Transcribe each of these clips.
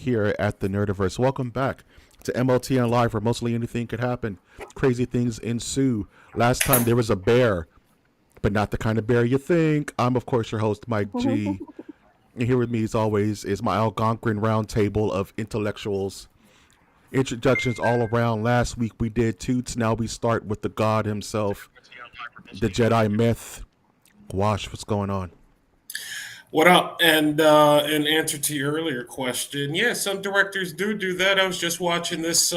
here at the Nerdiverse. Welcome back to MOTN Live, where mostly anything could happen. Crazy things ensue. Last time there was a bear, but not the kind of bear you think. I'm, of course, your host, Mike G. And here with me, as always, is my Algonquin round table of intellectuals. Introductions all around. Last week we did Toots. Now we start with the god himself, the Jedi myth. Wash, what's going on? What up? And in answer to your earlier question, yeah, some directors do that. I was just watching this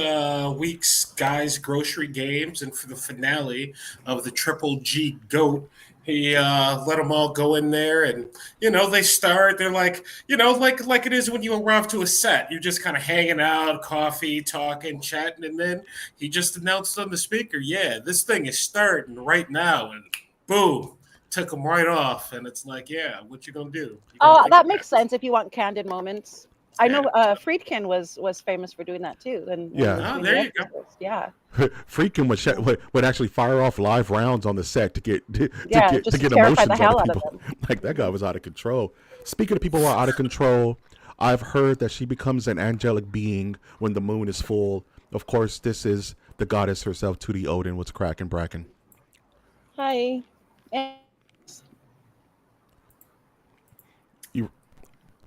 week's Guys Grocery Games, and for the finale of the Triple G GOAT, he let them all go in there, and they start. They're like, like it is when you arrive to a set. You're just kind of hanging out, coffee, talking, chatting, and then he just announced on the speaker, "Yeah, this thing is starting right now," and boom. Took them right off, and it's like, yeah, what you gonna do? That makes sense if you want candid moments. I know Friedkin was famous for doing that too. And there you go. Yeah, Friedkin would actually fire off live rounds on the set to get just to get terrify emotions the hell out of out people. of them. Like that guy was out of control. Speaking of people who are out of control, I've heard that she becomes an angelic being when the moon is full. Of course, this is the goddess herself, Tootie Odin. What's cracking, Bracken? Hi.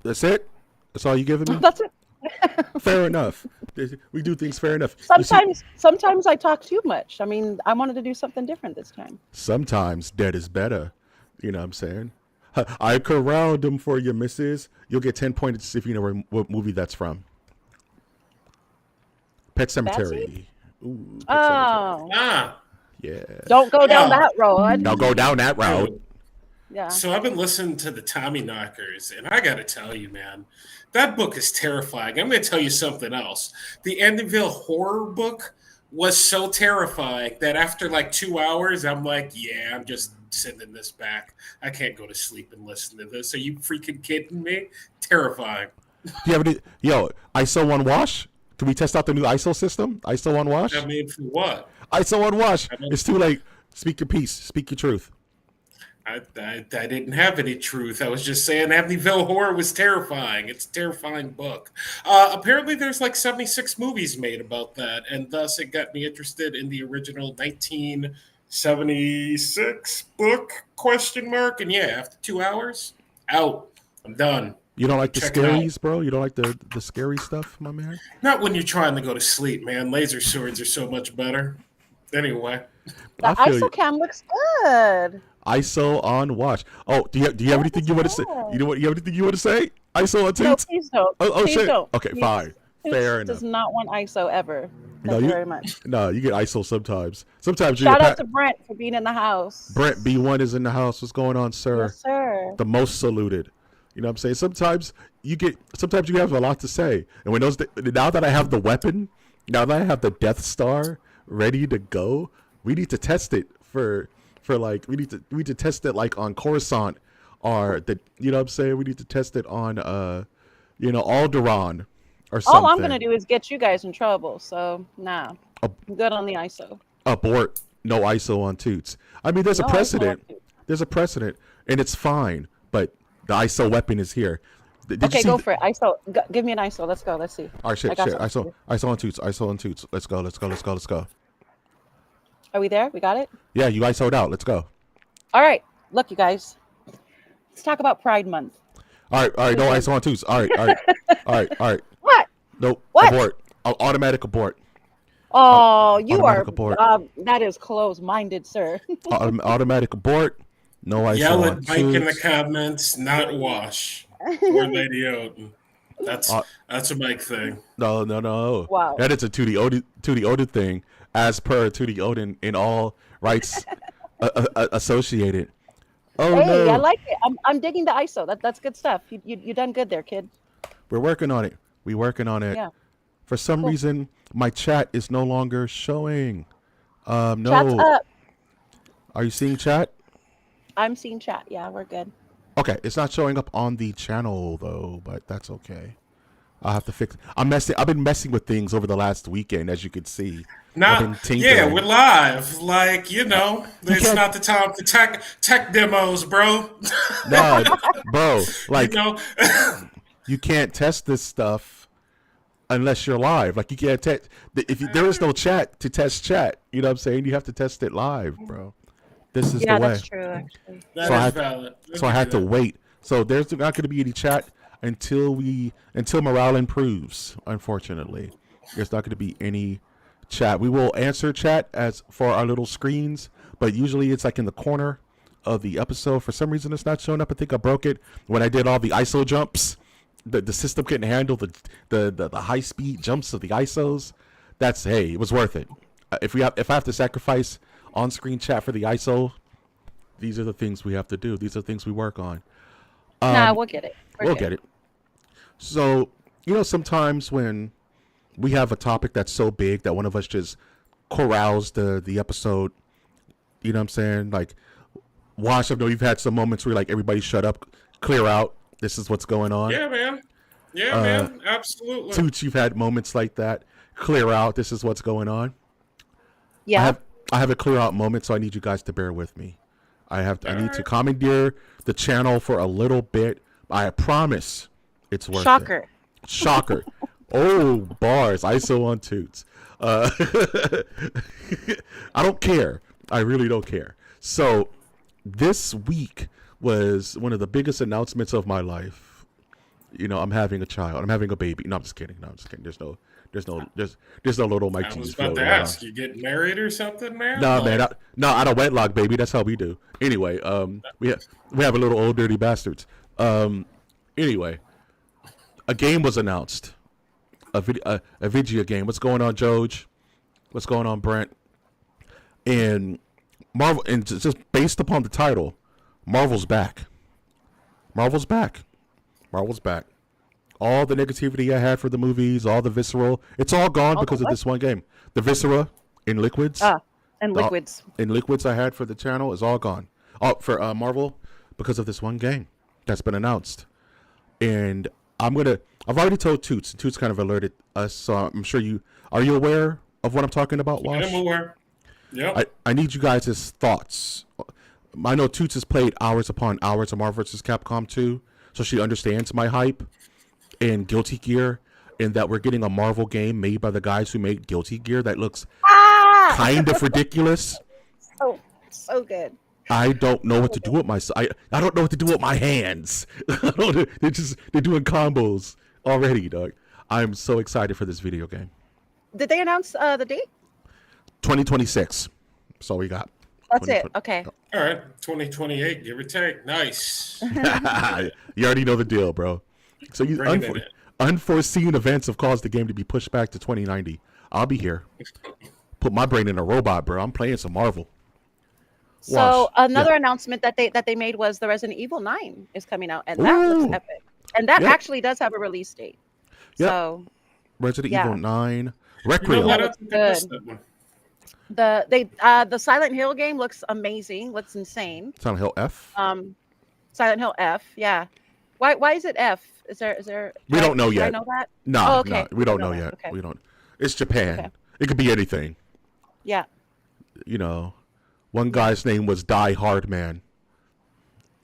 That's it? That's all you giving me? That's it. Fair enough. We do things fair enough. Sometimes I talk too much. I mean, I wanted to do something different this time. Sometimes dead is better. You know what I'm saying? I corralled them for you, missus. You'll get 10 points if you know what movie that's from. Pet Cemetery. Ooh, Pet Cemetery. Yeah. Don't go down that road. Don't go down that road. Yeah. So I've been listening to the Tommy Knockers, and I got to tell you, man, that book is terrifying. I'm going to tell you something else. The Amityville horror book was so terrifying that after like 2 hours, I'm like, yeah, I'm just sending this back. I can't go to sleep and listen to this. Are you freaking kidding me? Terrifying. Do you have any? ISO on wash? Can we test out the new ISO system? ISO on wash? I mean, for what? ISO on wash. It's too late. Speak your piece. Speak your truth. I didn't have any truth. I was just saying Amityville Horror was terrifying. It's a terrifying book. Apparently there's like 76 movies made about that, and thus it got me interested in the original 1976 book, ? And yeah, after 2 hours, out. I'm done. You don't like the scaries, bro? You don't like the scary stuff, my man? Not when you're trying to go to sleep, man. Laser swords are so much better. Anyway. The ISO cam looks good. ISO on watch. Oh, do you have anything you want to say? You have anything you want to say? ISO on Toots? No, please don't. Oh please shit. Don't. Okay, Please. fine. Fair enough. Does not want ISO ever. Thank you very much. No, you get ISO sometimes. Sometimes you Shout out to Brent for being in the house. Brent B1 is in the house. What's going on, sir? Yes, sir. The most saluted. You know what I'm saying? Sometimes you have a lot to say. And now that I have the weapon, now that I have the Death Star ready to go, we need to test it we need to test it like on Coruscant, or you know what I'm saying? We need to test it on Alderaan or something. All I'm gonna do is get you guys in trouble. So I'm good on the ISO. Abort. No ISO on Toots. I mean, there's a precedent. There's a precedent, and it's fine. But the ISO weapon is here. Okay, go for it. ISO. Give me an ISO. Let's go. Let's see. All right, shit. ISO on Toots. ISO on Toots. Let's go. Are we there? We got it? Yeah, you ISO'd out. Let's go. All right. Look, you guys. Let's talk about Pride Month. All right. No ISO on Toots. All right. What? Nope. What? Abort. Automatic abort. Oh, you are. Abort. That is closed-minded, sir. Automatic abort. No ISO Yell on at Mike in the comments, not Wash. Or Lady Odin. That's a Mike thing. No. Wow. That is a Tootie Odin thing, as per Tootie Odin in all rights associated. Oh hey, no! I like it. I'm digging the ISO. That's good stuff. You done good there, kid. We're working on it. Yeah. For some reason, my chat is no longer showing. No. Chat's up. Are you seeing chat? I'm seeing chat. Yeah, we're good. Okay, it's not showing up on the channel though, but that's okay. I'll have to fix it. I've been messing with things over the last weekend, as you can see. Yeah, we're live. Like, it's not the time for tech demos, bro. No, bro. Like, you can't test this stuff unless you're live. Like you can't test there is no chat to test chat. You know what I'm saying? You have to test it live, bro. This is the Yeah, way. that's true. Actually, That So I is had valid. so I had to wait. So there's not going to be any chat until morale improves. Unfortunately, there's not going to be any chat. We will answer chat as for our little screens, but usually it's like in the corner of the episode. For some reason, it's not showing up. I think I broke it when I did all the ISO jumps. The system couldn't handle the high speed jumps of the ISOs. It was worth it. If I have to sacrifice on screen chat for the ISO, these are the things we have to do. These are the things we work on. nah, we'll get it. We'll get it. So, sometimes when we have a topic that's so big that one of us just corrals the episode, you know what I'm saying? Like, Wash, I know you've had some moments where like everybody shut up, clear out. This is what's going on. Yeah, man. Yeah, man. Absolutely. Toots, you've had moments like that. Clear out. This is what's going on. Yeah. I have a clear out moment, so I need you guys to bear with me. I need to commandeer the channel for a little bit. I promise it's worth Shocker. it. Shocker. Oh, bars. ISO on Toots. I don't care. I really don't care. So this week was one of the biggest announcements of my life. I'm having a child. I'm having a baby. No, I'm just kidding. There's no little Mike I was Jesus about to floating ask, around. you getting married or something, man? No, man. Out of wedlock, baby. That's how we do. Anyway, we have a little old dirty bastards. Anyway, a game was announced. A video game. What's going on, Joj? What's going on, Brent? And Marvel, and just based upon the title, Marvel's back. Marvel's back. Marvel's back. All the negativity I had for the movies, all the visceral, it's all gone because of this one game. The viscera in liquids. And liquids. In liquids I had for the channel is all gone. For Marvel because of this one game that's been announced. And I've already told Toots, and Toots kind of alerted us, so I'm sure are you aware of what I'm talking about, Wash? I'm aware. Yep. I need you guys' thoughts. I know Toots has played hours upon hours of Marvel vs. Capcom 2, so she understands my hype and Guilty Gear, and that we're getting a Marvel game made by the guys who made Guilty Gear that looks kind of ridiculous. Oh, so good. I don't know what to do with myself. I don't know what to do with my hands. They're doing combos already, dog. I'm so excited for this video game. Did they announce the date? 2026. That's all we got. That's it. Okay. All right. 2028, give or take. Nice. You already know the deal, bro. So unforeseen events have caused the game to be pushed back to 2090. I'll be here. Put my brain in a robot, bro. I'm playing some Marvel. So another announcement that they made was the Resident Evil 9 is coming out, and that looks epic. And that actually does have a release date. Yep. So Resident Evil 9. Requiem. You know what? looks I think I missed good. that one. The Silent Hill game looks amazing. Looks insane. Silent Hill F. Silent Hill F. Yeah. Why is it F? Is there? We don't know do yet. I know that? No, Oh, okay. no, we don't know that. yet. Okay. We don't. It's Japan. Okay. It could be anything. Yeah. One guy's name was Die Hard Man.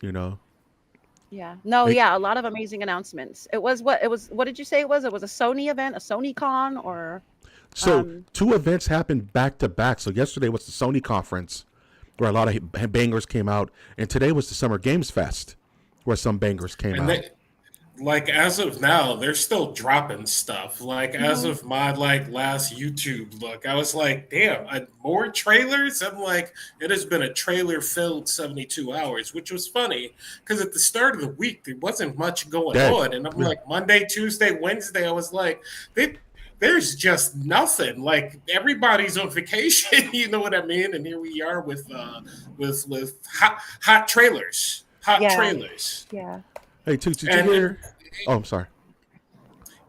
Yeah. No, yeah, a lot of amazing announcements. What did you say it was? It was a Sony event, a Sony Con, or So 2 events happened back to back. So yesterday was the Sony conference where a lot of bangers came out, and today was the Summer Games Fest where some bangers came out. As of now, they're still dropping stuff. As of my last YouTube look, I was like, damn, more trailers? I'm like, it has been a trailer-filled 72 hours, which was funny because at the start of the week, there wasn't much going on. And I'm like, Monday, Tuesday, Wednesday, I was like, there's just nothing. Like, everybody's on vacation, you know what I mean? And here we are with hot trailers. Trailers. Yeah. Hey, did you hear? Oh, I'm sorry.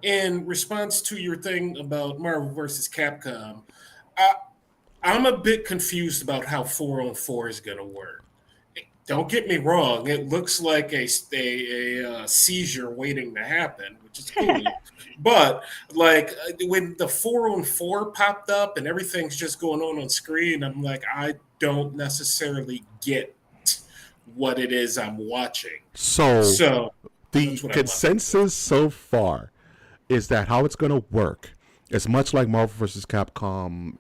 In response to your thing about Marvel versus Capcom, I'm a bit confused about how 4-on-4 is going to work. Don't get me wrong; it looks like a seizure waiting to happen, which is cool. But when the 4-on-4 popped up and everything's just going on screen, I'm like, I don't necessarily get what it is I'm watching. So So the consensus so far is that how it's going to work is much like Marvel vs. Capcom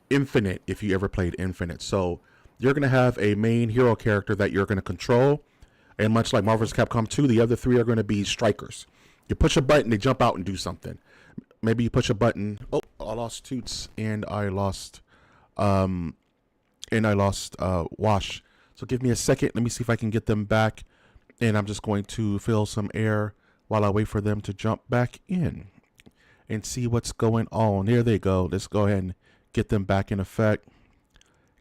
Infinite, if you ever played Infinite. So you're going to have a main hero character that you're going to control. And much like Marvel vs. Capcom 2, the other three are going to be strikers. You push a button, they jump out and do something. Maybe you push a button. Oh, I lost Toots and I lost Wash. So give me a second. Let me see if I can get them back. And I'm just going to fill some air while I wait for them to jump back in and see what's going on. Here they go. Let's go ahead and get them back in effect.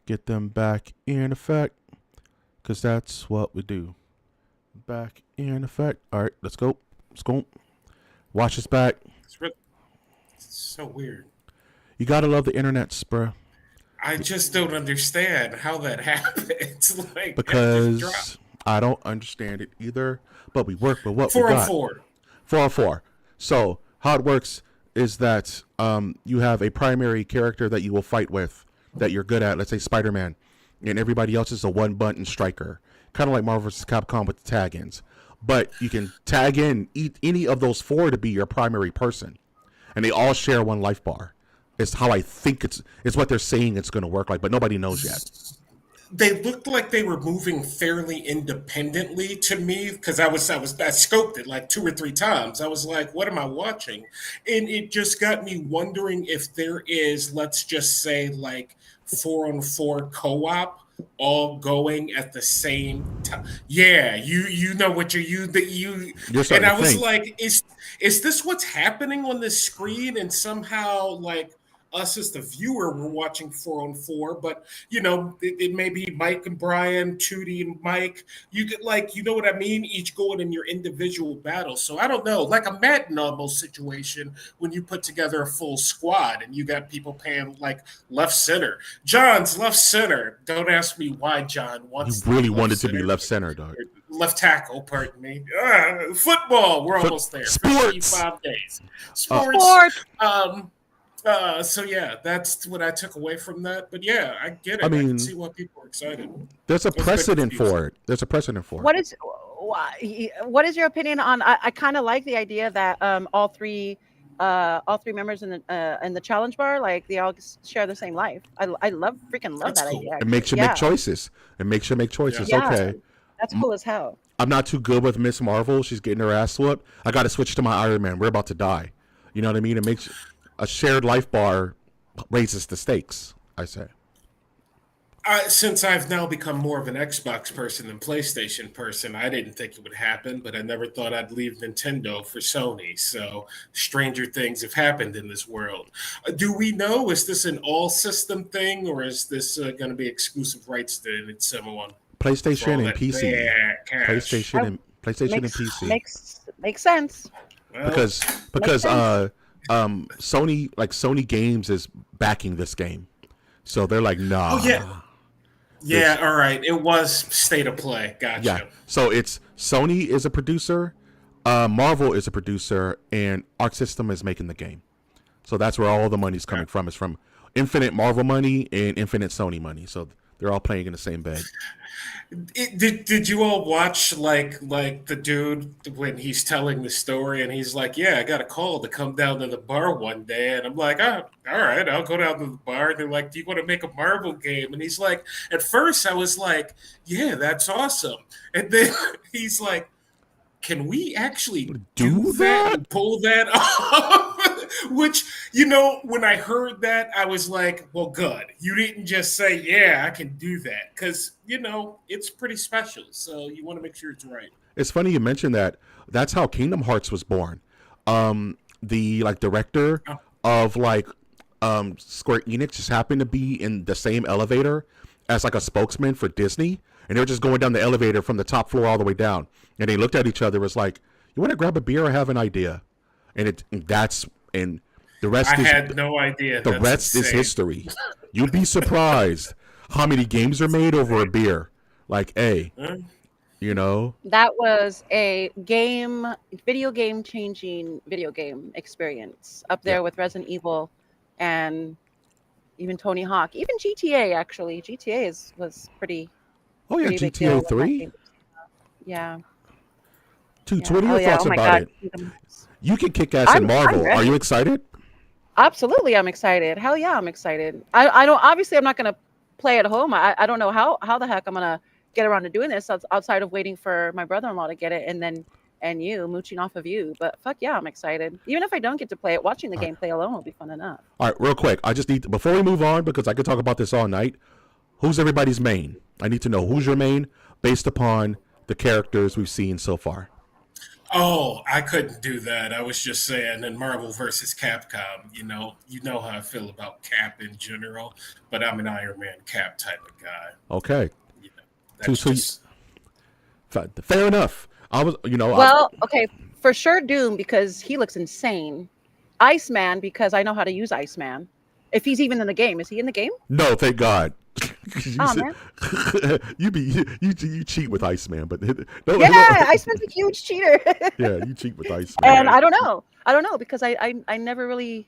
Get them back in effect. Because that's what we do. Back in effect. All right, let's go. Let's go. Watch us back. It's so weird. You gotta love the internet, bruh. I just don't understand how that happens. Like, Because I don't understand it either. But we work with what 4 we on got. 4. 4 on 4. So how it works is that you have a primary character that you will fight with that you're good at. Let's say Spider-Man, and everybody else is a one-button striker, kind of like Marvel vs. Capcom with the tag-ins. But you can tag in any of those 4 to be your primary person, and they all share one life bar. It's how I think it's what they're saying it's going to work like, but nobody knows yet. They looked like they were moving fairly independently to me because I scoped it like 2 or 3 times. I was like, what am I watching? And it just got me wondering if there is, let's just say, like 4 on 4 co-op all going at the same time. Yeah, you know what you're and I was like, is this what's happening on the screen? And somehow like us as the viewer, we're watching 4 on 4, but it may be Mike and Brian, Tootie and Mike. You get you know what I mean? Each going in your individual battle. So I don't know, like a Madden almost situation when you put together a full squad and you got people playing like left center. John's left center. Don't ask me why John wants. You really wanted to be left center, dog. Left tackle, pardon me. Football. We're almost there. Sports. 55 days. Sports. So yeah, that's what I took away from that. But yeah, I get it. I can see why people are excited. There's a precedent for it. What is your opinion on? I kind of like the idea that all three members in the challenge bar, like they all share the same life. I love that cool. idea. It makes you make choices. Yeah. Okay, that's cool as hell. I'm not too good with Miss Marvel. She's getting her ass whooped. I got to switch to my Iron Man. We're about to die. You know what I mean? It makes a shared life bar raises the stakes, I say. Since I've now become more of an Xbox person than PlayStation person, I didn't think it would happen, but I never thought I'd leave Nintendo for Sony. So stranger things have happened in this world. Do we know, is this an all-system thing, or is this going to be exclusive rights to Nintendo? PlayStation and PC. PlayStation and PC. Makes sense. Well, because Sony Games is backing this game, so they're like, nah. Oh yeah. All right. It was state of play. Gotcha. Yeah. So it's Sony is a producer, Marvel is a producer, and Arc System is making the game. So that's where all the money's coming from. It's from Infinite Marvel money and Infinite Sony money. So they're all playing in the same bed. Did you all watch like the dude when he's telling the story and he's like, yeah, I got a call to come down to the bar one day, and I'm like, oh, all right, I'll go down to the bar. And they're like, do you want to make a Marvel game? And he's like, at first I was like, yeah, that's awesome. And then he's like, can we actually do that and pull that off? Which, when I heard that, I was like, well, good. You didn't just say, yeah, I can do that. Because, it's pretty special. So you want to make sure it's right. It's funny you mentioned that. That's how Kingdom Hearts was born. The director of Square Enix just happened to be in the same elevator as a spokesman for Disney. And they were just going down the elevator from the top floor all the way down. And they looked at each other, was like, you want to grab a beer or have an idea? And the rest I had no idea. The rest is history. You'd be surprised how many games are made over a beer. That was a video game changing video game experience up there with Resident Evil and even Tony Hawk, even GTA actually. GTA was pretty. Oh yeah, GTA 3. Yeah. Toots, Yeah. what are Oh your yeah. thoughts Oh my about God. it? You can kick ass in I'm Marvel. Are ready. you excited? Absolutely, I'm excited. Hell yeah, I'm excited. I don't obviously I'm not gonna play at home. I don't know how the heck I'm gonna get around to doing this outside of waiting for my brother-in-law to get it and then and you mooching off of you. But fuck yeah, I'm excited. Even if I don't get to play it, watching the All right. gameplay alone will be fun enough. All right, real quick. I just need before we move on because I could talk about this all night. Who's everybody's main? I need to know who's your main based upon the characters we've seen so far. Oh, I couldn't do that. I was just saying in Marvel versus Capcom, you know how I feel about Cap in general, but I'm an Iron Man Cap type of guy. Okay. You know, that's So just fair enough. I was, Well, okay, for sure Doom because he looks insane. Iceman because I know how to use Iceman. If he's even in the game, is he in the game? no, thank God. Oh man. You cheat with Iceman, but Yeah, Iceman's a huge cheater. yeah, you cheat with Iceman. And I don't know because I never really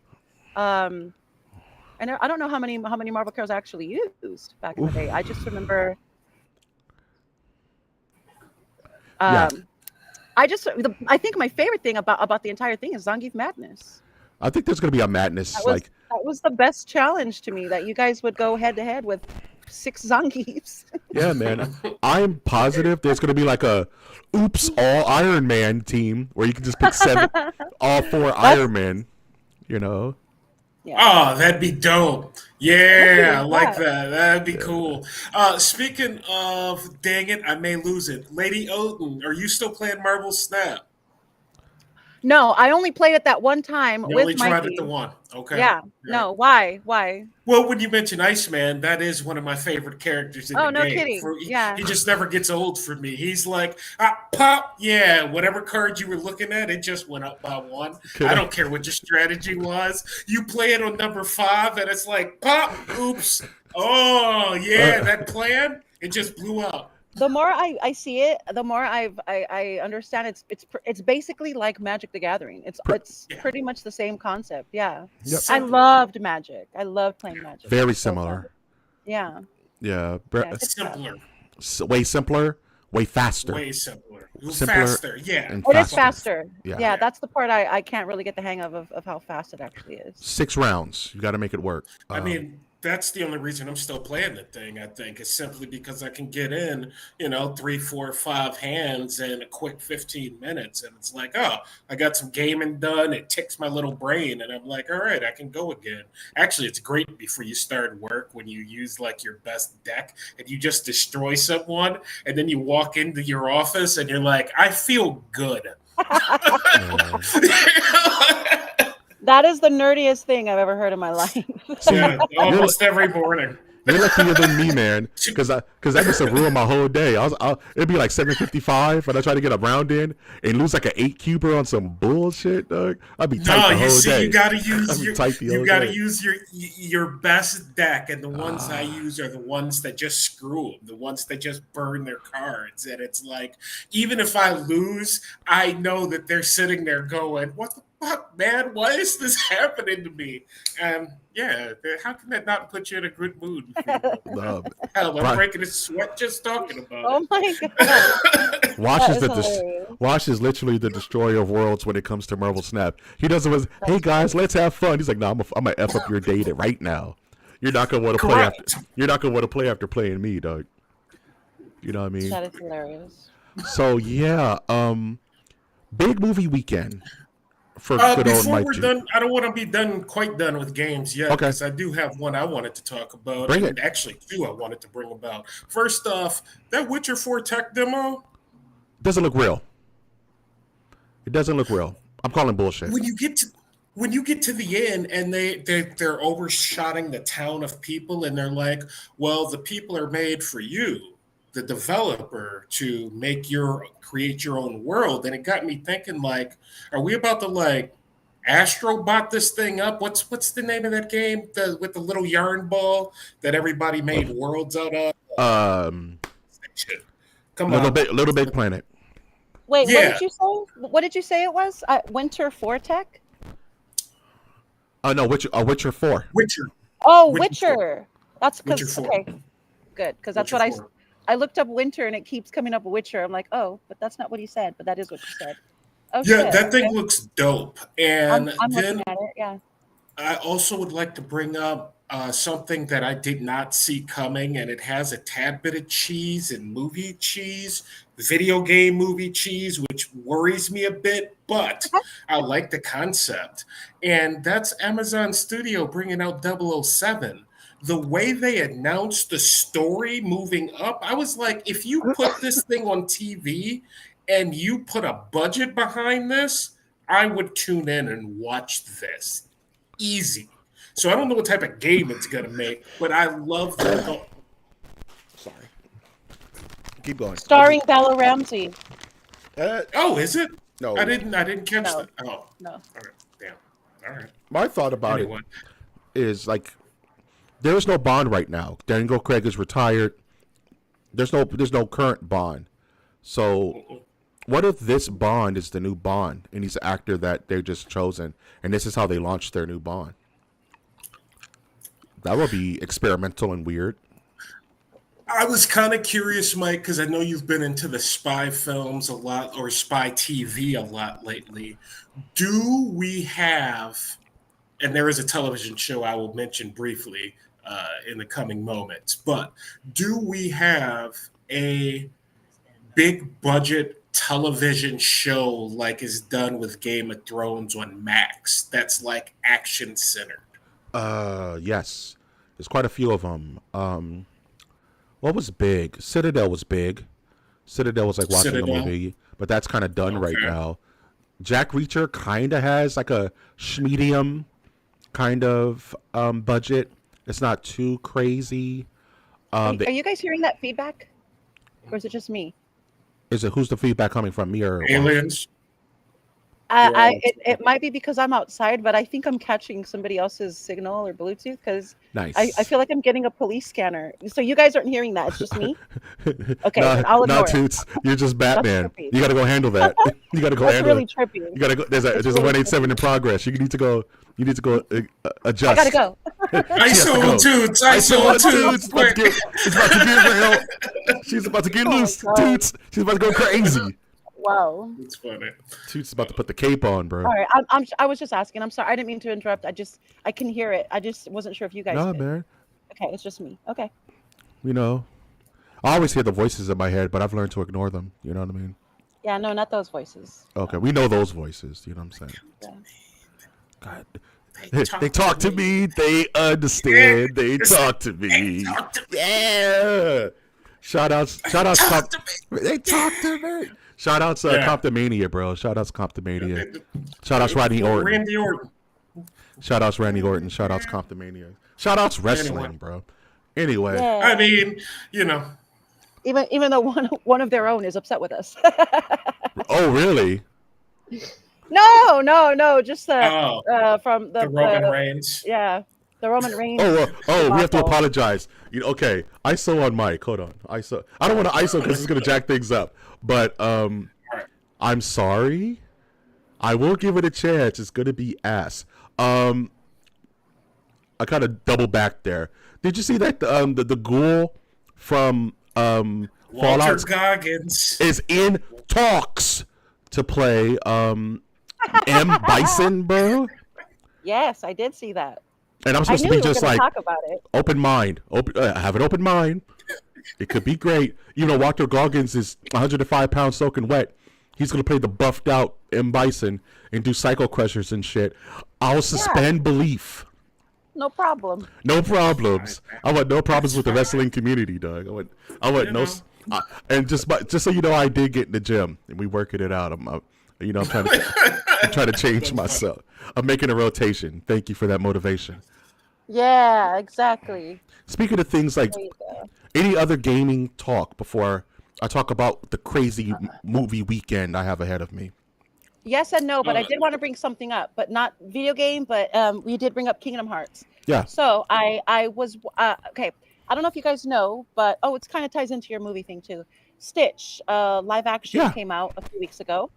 I don't know how many Marvel characters I actually used back in the day. I just remember Yeah. I think my favorite thing about the entire thing is Zangief Madness. I think there's gonna be a madness That was the best challenge to me that you guys would go head to head with 6 Zangiefs. yeah, man. I'm positive there's gonna be like a oops all Iron Man team where you can just pick all 4 Iron Men. Yeah. oh, that'd be dope. Yeah, I like Yeah. that. That'd be cool. Speaking of, dang it, I may lose it. Lady Oten, are you still playing Marvel Snap? No, I only played it that one time You with only tried Mikey. it the one. Okay. Yeah. Right. No, why? Why? Well, when you mention Iceman, that is one of my favorite characters in Oh, the no game. kidding. Yeah. He just never gets old for me. He's like, pop, yeah, whatever card you were looking at, it just went up by 1. I don't care what your strategy was. You play it on number 5, and it's like, pop, oops. Oh, yeah, that plan, it just blew up. The more I see it, the more I understand it's basically like Magic the Gathering. It's Yeah. pretty much the same concept. Yeah. Yep. I loved Magic. I loved playing Magic. Very So fun. similar. Yeah. Yeah. Yeah, good stuff. Simpler. Way simpler, way faster. Way simpler. Simpler Faster, yeah. and It is faster. faster. Yeah. Yeah, that's the part I can't really get the hang of how fast it actually is. 6 rounds. You got to make it work. I mean, that's the only reason I'm still playing the thing, I think, is simply because I can get in, 3, 4, 5 hands in a quick 15 minutes. And it's like, oh, I got some gaming done. It ticks my little brain. And I'm like, all right, I can go again. Actually, it's great before you start work when you use like your best deck and you just destroy someone. And then you walk into your office and you're like, I feel good. That is the nerdiest thing I've ever heard in my life. Yeah, almost every morning. You're luckier than me, man, because that just ruined my whole day. It'd be like 7:55, and I try to get a round in and lose like an 8 cuber on some bullshit, dog. I'd be tight the whole day. You gotta use your best deck, and the ones I use are the ones that just screw them, the ones that just burn their cards. And it's like, even if I lose, I know that they're sitting there going, "What the fuck, man? Why is this happening to me?" And yeah, how can that not put you in a good mood? No, Hell, I'm breaking a sweat just talking about Oh it. my god. Wash is literally the destroyer of worlds when it comes to Marvel Snap. He doesn't was, hey guys, let's have fun. He's like, no, I'm gonna f up your day right now. You're not gonna want to play after. You're not gonna want to play after playing me, dog. You know what I mean? That is hilarious. So yeah, big movie weekend for good old Before Mike we're G. done, I don't want to be quite done with games yet, Okay. because I do have one I wanted to talk about. Bring and it. Actually, 2 I wanted to bring about. First off, that Witcher 4 tech demo, Doesn't look real. It doesn't look real. I'm calling bullshit. when you get to the end and they're overshotting the town of people, and they're like, well, the people are made for you, the developer, to create your own world. And it got me thinking, like, are we about to like Astrobot this thing up? What's the name of that game? With the little yarn ball that everybody made worlds out of? Come on. Little Big Planet. Wait, Yeah. what did you say? What did you say it was? Winter 4 Tech? No, Witcher 4. Witcher. Oh, Witcher Witcher. That's Witcher because 4. okay, good, because that's Witcher what 4. I looked up winter and it keeps coming up Witcher. I'm like, oh, but that's not what he said. But that is what you said. Oh Yeah, shit. that thing Okay. looks dope. And I'm looking then at it. Yeah. I also would like to bring up something that I did not see coming, and it has a tad bit of cheese and movie cheese, video game movie cheese, which worries me a bit, but I like the concept. And that's Amazon Studio bringing out 007. The way they announced the story moving up, I was like, if you put this thing on TV and you put a budget behind this, I would tune in and watch this easy. So I don't know what type of game it's gonna make, but I love the. Sorry. Keep going. Starring Bella Ramsey. Oh, is it? No. I didn't catch No. that. Oh, No. all right, damn. All right. My thought about Anyway, it is like there is no Bond right now. Daniel Craig is retired. There's no current Bond. So what if this Bond is the new Bond and he's an actor that they're just chosen and this is how they launch their new Bond? That would be experimental and weird. I was kind of curious, Mike, because I know you've been into the spy films a lot or spy TV a lot lately. Do we have, and there is a television show I will mention briefly in the coming moments, but do we have a big budget television show like is done with Game of Thrones on Max that's like action centered? Yes. There's quite a few of them. What was big? Citadel was big. Citadel was like watching a movie, but that's kind of done right now. Jack Reacher kind of has like a medium kind of budget. It's not too crazy. Are you guys hearing that feedback, or is it just me? Is it who's the feedback coming from, me or Aliens? It might be because I'm outside, but I think I'm catching somebody else's signal or Bluetooth because Nice. I feel like I'm getting a police scanner. So you guys aren't hearing that. It's just me. Okay, then I'll ignore it. Toots. You're just Batman. trippy. You got to go handle that. You got to go That's handle really it. trippy. You got to go. There's a really 187 in progress. You need to go. You need to go adjust. I gotta go. ISO Toots. ISO Toots. It's about to get real. She's about to get loose. God. Toots. She's about to go crazy. Wow. It's funny. Toots is about to put the cape on, bro. All right, I was just asking. I'm sorry. I didn't mean to interrupt. I can hear it. I just wasn't sure if you guys Nah, did. man. Okay, it's just me. Okay. You know, I always hear the voices in my head, but I've learned to ignore them. You know what I mean? Yeah, no, not those voices. Okay, we know those voices. You know what I'm saying? Yeah. God. They talk to me. They understand. They talk to me. Yeah. Shout outs. They talk to me. Shout outs Comptomania, bro. Shout outs Comptomania. Shout outs Randy Orton. Randy Orton. Shout outs Randy Orton. Shout outs Comptomania. Shout outs wrestling, bro. Anyway. Yeah. I mean, you know. Even though one of their own is upset with us. Oh, really? No. Just from The Roman Reigns. Yeah, the Roman Reigns. Oh, we have to apologize. Okay, ISO on mic. Hold on, ISO. I don't want to ISO because it's gonna jack things up. But I'm sorry. I will give it a chance. It's gonna be ass. I kind of double back there. Did you see that the ghoul from Walter Fallout Goggins is in talks to play M. Bison, bro? Yes, I did see that. And I'm supposed I to knew be we were just gonna like talk about it. open mind. Have an open mind. It could be great. You know, Walter Goggins is 105 pounds soaking wet. He's going to play the buffed out M. Bison and do Psycho Crushers and shit. I'll suspend belief. No problem. No problems. I want no problems with the wrestling community, dog. I want no. And just so you know, I did get in the gym and we working it out. I'm trying to change myself. I'm making a rotation. Thank you for that motivation. Yeah, exactly. Speaking of things like There you go. any other gaming talk before I talk about the crazy movie weekend I have ahead of me. Yes and no, but I did want to bring something up, but not video game, but we did bring up Kingdom Hearts. Yeah. So I was okay. I don't know if you guys know, but it's kind of ties into your movie thing too. Stitch, live action came out a few weeks ago.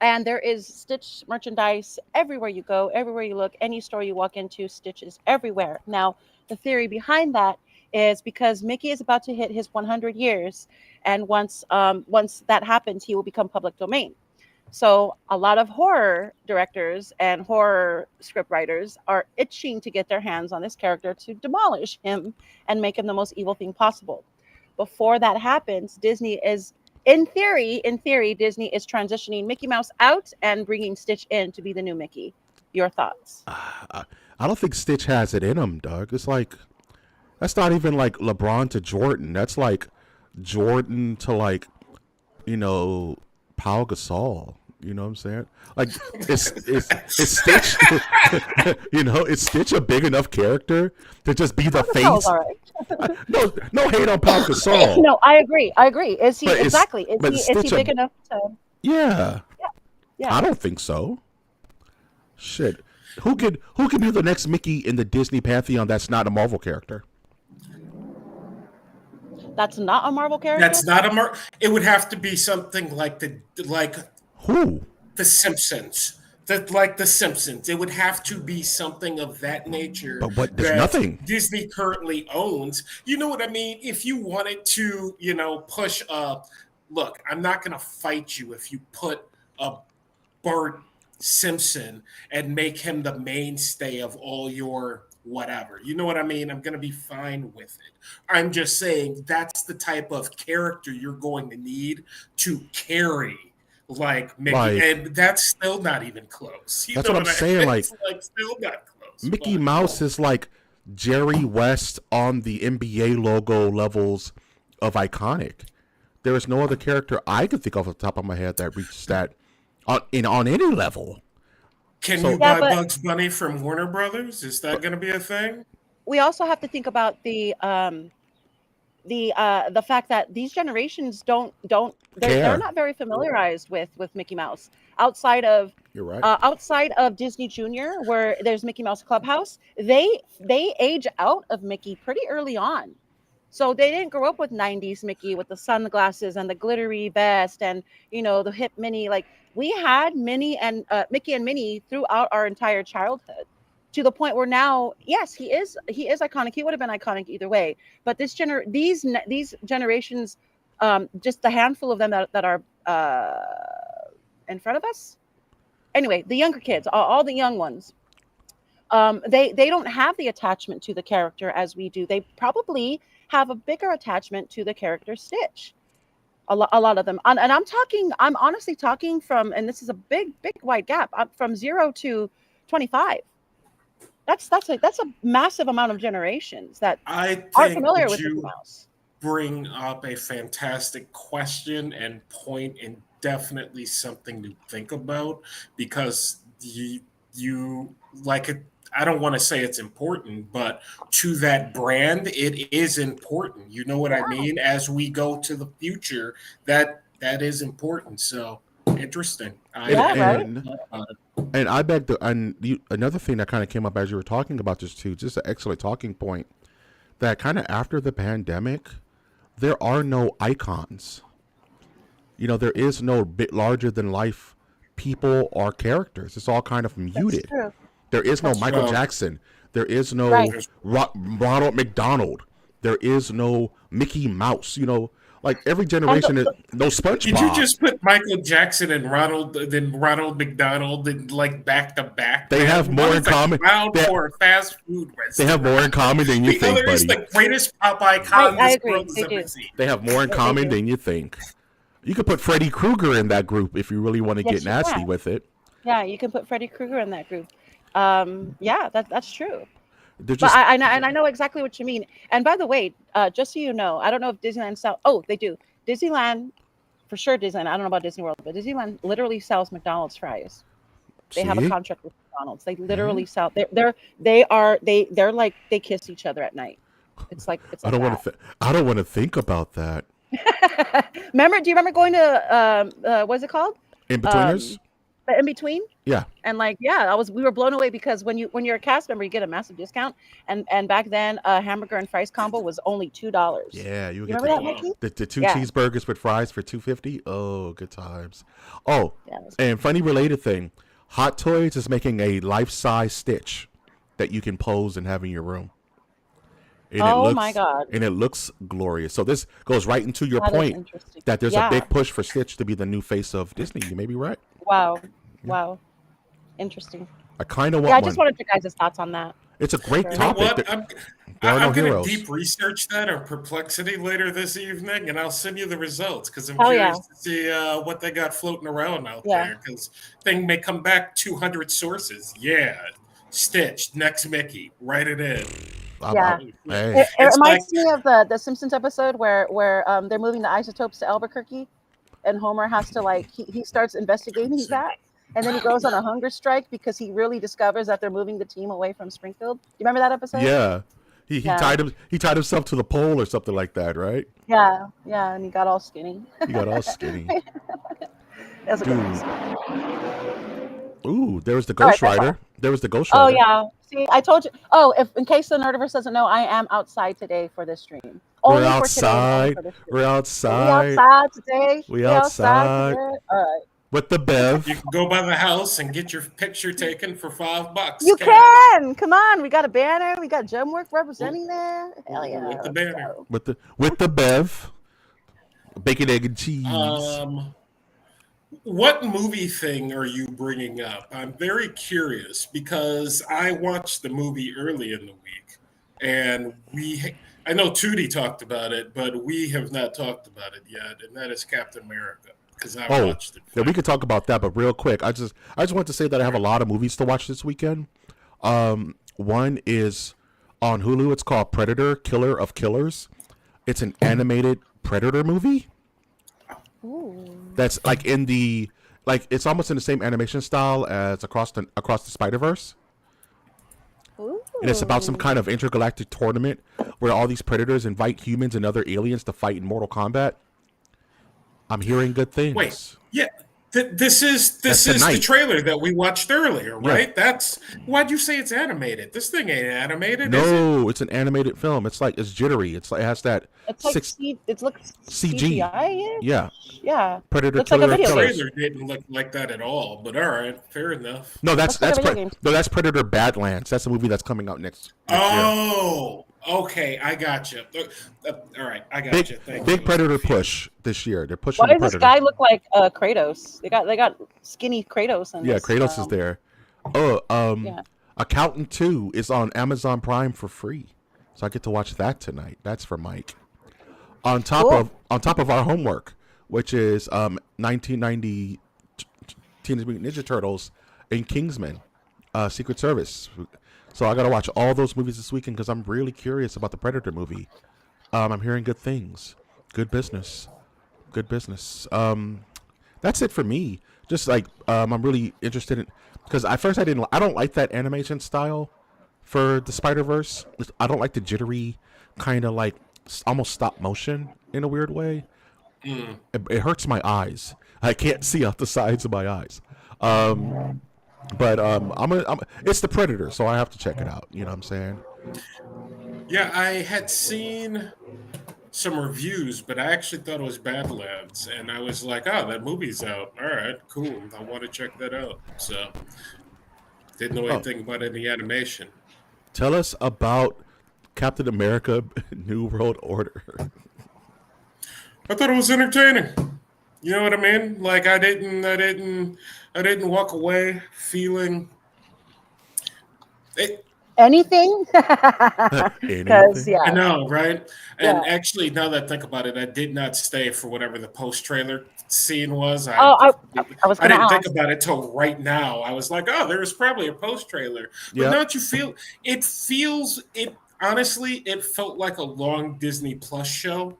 And there is Stitch merchandise everywhere you go, everywhere you look, any store you walk into, Stitch is everywhere. Now, the theory behind that is because Mickey is about to hit his 100 years, and once that happens, he will become public domain. So a lot of horror directors and horror script writers are itching to get their hands on this character to demolish him and make him the most evil thing possible. Before that happens, Disney is, in theory, Disney is transitioning Mickey Mouse out and bringing Stitch in to be the new Mickey. Your thoughts? I don't think Stitch has it in him, Doug. It's like, that's not even like LeBron to Jordan. That's like Jordan to like, Pau Gasol. You know what I'm saying? Like, is Stitch, is Stitch a big enough character to just be the face? All right. No hate on Pau Gasol. No, I agree. Is he But exactly? Is he Stitch big enough to? Yeah. Yeah. I don't think so. Shit. Who could be the next Mickey in the Disney pantheon that's not a Marvel character? That's not a Marvel character. That's not a It would have to be something like Who? The Simpsons. The Simpsons. It would have to be something of that nature. But what? There's that nothing. Disney currently owns. You know what I mean? If you wanted to, push look, I'm not going to fight you if you put a Bart Simpson and make him the mainstay of all your whatever. You know what I mean? I'm going to be fine with it. I'm just saying that's the type of character you're going to need to carry like Mickey, and that's still not even close. That's what I'm saying. Like, still not close. Mickey Mouse is like Jerry West on the NBA logo levels of iconic. There is no other character I could think of off the top of my head that reaches that on any level. Can you buy Bugs Bunny from Warner Brothers? Is that going to be a thing? We also have to think about the fact that these generations they're not very familiarized with Mickey Mouse outside of You're right. Outside of Disney Junior, where there's Mickey Mouse Clubhouse. They age out of Mickey pretty early on. So they didn't grow up with 90s Mickey with the sunglasses and the glittery vest and the hip Minnie. Like, we had Mickey and Minnie throughout our entire childhood, to the point where now, yes, he is iconic. He would have been iconic either way. But these generations, just the handful of them that are in front of us. Anyway, the younger kids, all the young ones, they don't have the attachment to the character as we do. They probably have a bigger attachment to the character Stitch. A lot of them, and I'm honestly talking from, and this is a big wide gap. I'm from 0 to 25. That's a massive amount of generations that aren't familiar with Mickey Mouse. Bring up a fantastic question and point, and definitely something to think about, because you like it. I don't want to say it's important, but to that brand, it is important. You know what I mean? As we go to the future, that is important. So interesting. And I beg to, another thing that kind of came up as you were talking about this too, just an excellent talking point, that kind of after the pandemic, there are no icons. There is no bit larger than life people or characters. It's all kind of muted. That's true. There is no Michael Jackson. There is no Ronald McDonald. There is no Mickey Mouse. Like every generation, no SpongeBob. Did you just put Michael Jackson and Ronald McDonald like back to back? They have more in common. For a fast food restaurant. They have more in common than you think, buddy. The other is the greatest pop icon this world has ever seen. They have more in common than you think. You could put Freddy Krueger in that group if you really want to get nasty with it. Yeah, you can put Freddy Krueger in that group. That's true. Just, but I know exactly what you mean. And by the way, just so you know, I don't know if Disneyland sells. Oh, they do. Disneyland, for sure. Disneyland. I don't know about Disney World, but Disneyland literally sells McDonald's fries. They have a contract with McDonald's. They literally sell. They're like they kiss each other at night. It's like I don't want to think about that. Do you remember going to what's it called? In-Betweeners? The In-Between? Yeah. And we were blown away because when you're a cast member, you get a massive discount. And back then, a hamburger and fries combo was only $2. Yeah, you remember that, Mickey? The two cheeseburgers with fries for $2.50. Oh, good times. Oh, and funny related thing, Hot Toys is making a life-size Stitch that you can pose and have in your room. and Oh my God. it looks glorious. So this goes right into your That is point interesting. that there's a Yeah. big push for Stitch to be the new face of Disney. You may be right. Wow. Wow. Interesting. I kind of Yeah, want I just one. wanted your guys' thoughts on that. It's a great Sure. You know topic. what? There are no I'm going to heroes. deep research that on Perplexity later this evening, and I'll send you the results because I'm Oh, curious yeah. to see what they got floating around out Yeah. there. Because thing may come back 200 sources. Yeah, Stitch next Mickey, write it in. Yeah. Hey, It It's like reminds me of the Simpsons episode where they're moving the isotopes to Albuquerque, and Homer has to like he starts investigating that, and then he goes on a hunger strike because he really discovers that they're moving the team away from Springfield. You remember that episode? yeah. He Yeah. tied himself to the pole or something like that, right? Yeah, and he got all skinny. He got all skinny. That's a good Dude. episode. Ooh, there was the All right, Ghost that's all. Rider. There was the Ghost Oh Rider. yeah. See, I told you. Oh, if in case the Nerdiverse doesn't know, I am outside today for this stream. We're Only for today. and only outside. for this stream. We're So outside. we outside today. We outside. today. All right. With the Bev. you can go by the house and get your picture taken for $5. You cash. can. Come on. We got a banner. We got Gemwork representing there. Hell yeah. With the let's banner. go. With the Bev. Bacon, egg, and cheese. What movie thing are you bringing up? I'm very curious because I watched the movie early in the week, and I know Tootie talked about it, but we have not talked about it yet, and that is Captain America because I watched it. Yeah, we could talk about that, but real quick, I just want to say that I have a lot of movies to watch this weekend. One is on Hulu. It's called Predator: Killer of Killers. It's an animated Predator movie. Ooh. That's like it's almost in the same animation style as Across the Spider-Verse. Ooh. And it's about some kind of intergalactic tournament where all these predators invite humans and other aliens to fight in Mortal Kombat. I'm hearing good things. Wait, yeah. This is the tonight. trailer that we watched earlier, right? That's why'd you say it's animated? This thing ain't animated. Is it? No, it's an animated film. It's jittery. It has that It's like it looks CG. CGI. Yeah. Yeah. Predator Looks like a Killer of video The Killers. trailer didn't look like that at all, but all right, fair enough. No, that's Looks like a video game. that's Predator Badlands. That's a movie that's coming out next year. Oh, okay, I got you. All right, I got you. Thank you. Big Predator push this year. They're pushing Why the does this Predator. guy look like Kratos? They got skinny Kratos in Yeah, this, Kratos is there. Oh, yeah. Accountant 2 is on Amazon Prime for free. So I get to watch that tonight. That's for Mike. On top of our homework, which is 1990 Teenage Mutant Ninja Turtles and Kingsman, Secret Service. So I got to watch all those movies this weekend because I'm really curious about the Predator movie. I'm hearing good things. Good business. That's it for me. Just like I'm really interested in because at first I don't like that animation style for the Spider-Verse. I don't like the jittery kind of like almost stop motion in a weird way. It hurts my eyes. I can't see out the sides of my eyes. But it's the Predator, so I have to check it out. You know what I'm saying? Yeah, I had seen some reviews, but I actually thought it was Badlands, and I was like, "Oh, that movie's out. All right, cool. I want to check that out." So, didn't know anything about any animation. Tell us about Captain America: New World Order. I thought it was entertaining. You know what I mean? Like I didn't walk away feeling it. Anything? Because Anything? I yeah, know, right? And Yeah. actually, now that I think about it, I did not stay for whatever the post-trailer scene was. I was I gonna didn't ask. think about it till right now. I was like, oh, there was probably a post-trailer. But Yep. now that you feel it honestly, it felt like a long Disney Plus show.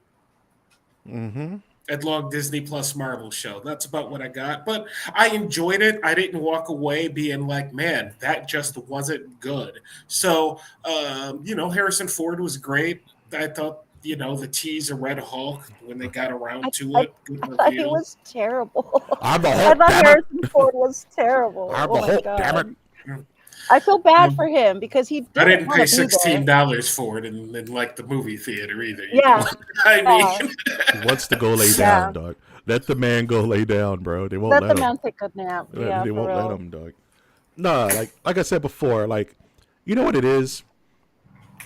Mm-hmm. At long Disney Plus Marvel show. That's about what I got. But I enjoyed it. I didn't walk away being like, man, that just wasn't good. So, Harrison Ford was great. I thought, the tease of Red Hulk when they got around to it. Good I thought he reveal. was terrible. I'm the I Hulk, thought damn it! Harrison Ford was terrible. I'm Oh the my Hulk, God. damn it! I feel bad for him because he I didn't wanna pay be there. $16 for it in like the movie theater either. Yeah. I mean, He wants to go lay Yeah. down, dog. Let the man go lay down, bro. They won't Let let the him. man take a nap. Yeah, They for won't let real. him, dog. Nah, like I said before, like you know what it is.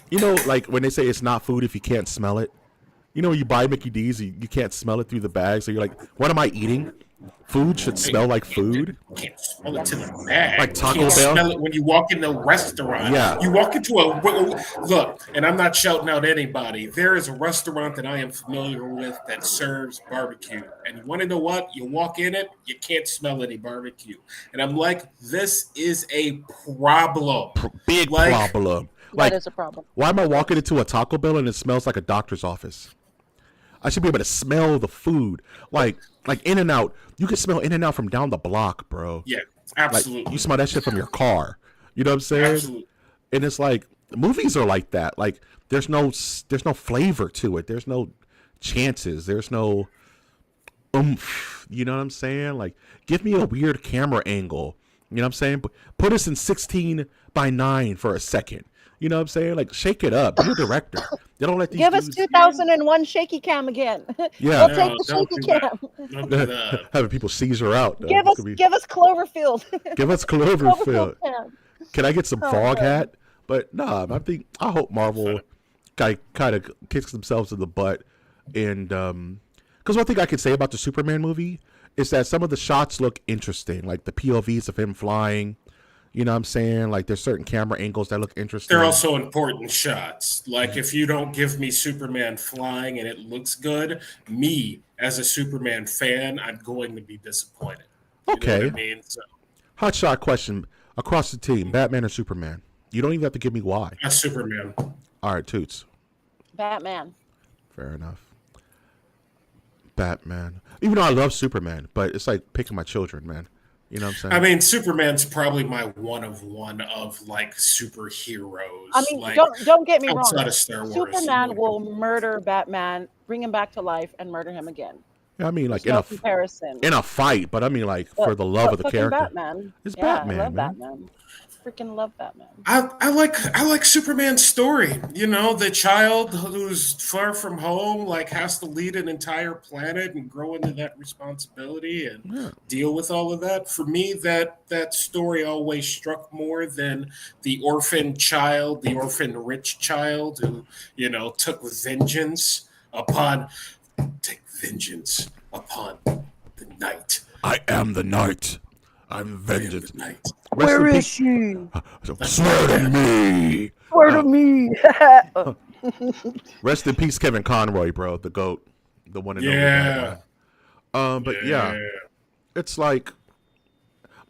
You know, like when they say it's not food if you can't smell it. You know, when you buy Mickey D's, you can't smell it through the bag, so you're like, "What am I eating? Food should smell like food." You can't smell it to the bag. Like Taco you can't Bell? smell it when you walk in a restaurant. Yeah. You walk into look, and I'm not shouting out anybody. There is a restaurant that I am familiar with that serves barbecue. And you want to know what? You walk in it, you can't smell any barbecue. And I'm like, this is a problem. Big Like, problem. Like, that is a problem. why am I walking into a Taco Bell and it smells like a doctor's office? I should be able to smell the food. Like In-N-Out. You can smell In-N-Out from down the block, bro. Yeah, Like, absolutely. you smell that shit from your car. You know what I'm saying? Absolutely. And it's like movies are like that. Like there's no flavor to it. There's no chances. There's no oomph. You know what I'm saying? Like give me a weird camera angle. You know what I'm saying? Put us in 16:9 for a second. You know what I'm saying? Like shake it up. You're a director. They don't let these Give us dudes 2001 shaky cam again. Yeah. We'll take the don't shaky do that. cam. Don't do that. having people seizure out. though. Give It's us gonna be- give us Cloverfield. give us Cloverfield. cam. Can I get some Oh, frog man. hat? But nah, I hope Marvel kind of kicks themselves in the butt. And because one thing I could say about the Superman movie is that some of the shots look interesting, like the POVs of him flying. You know what I'm saying? Like there's certain camera angles that look interesting. They're also important shots. Like if you don't give me Superman flying and it looks good, me as a Superman fan, I'm going to be disappointed. You know Okay. what I mean? So, Hot shot question across the team: Batman or Superman? You don't even have to give me why. that's Superman. All right, Toots. Batman. Fair enough. Batman. Even though I love Superman, but it's like picking my children, man. You know what I'm saying? I mean, Superman's probably my one of like superheroes. I mean, like, don't get me wrong. outside of Star Wars. Superman will murder Batman, bring him back to life, and murder him again. I mean, like There's no comparison. in a fight, but I mean, like for the love of the fucking character. Batman. It's Yeah, Batman, I love man. Batman. Freaking love Batman. I like Superman's story. You know, the child who's far from home, like has to lead an entire planet and grow into that responsibility and deal with all of that. For me, that story always struck more than the orphan child, the orphan rich child who, you know, took vengeance upon the night. I am the night. I'm vengeance. The night. Where is she? Swear to me. Swear to me. Rest in peace, Kevin Conroy, bro, the GOAT, the one and only Yeah. Batman. But yeah, it's like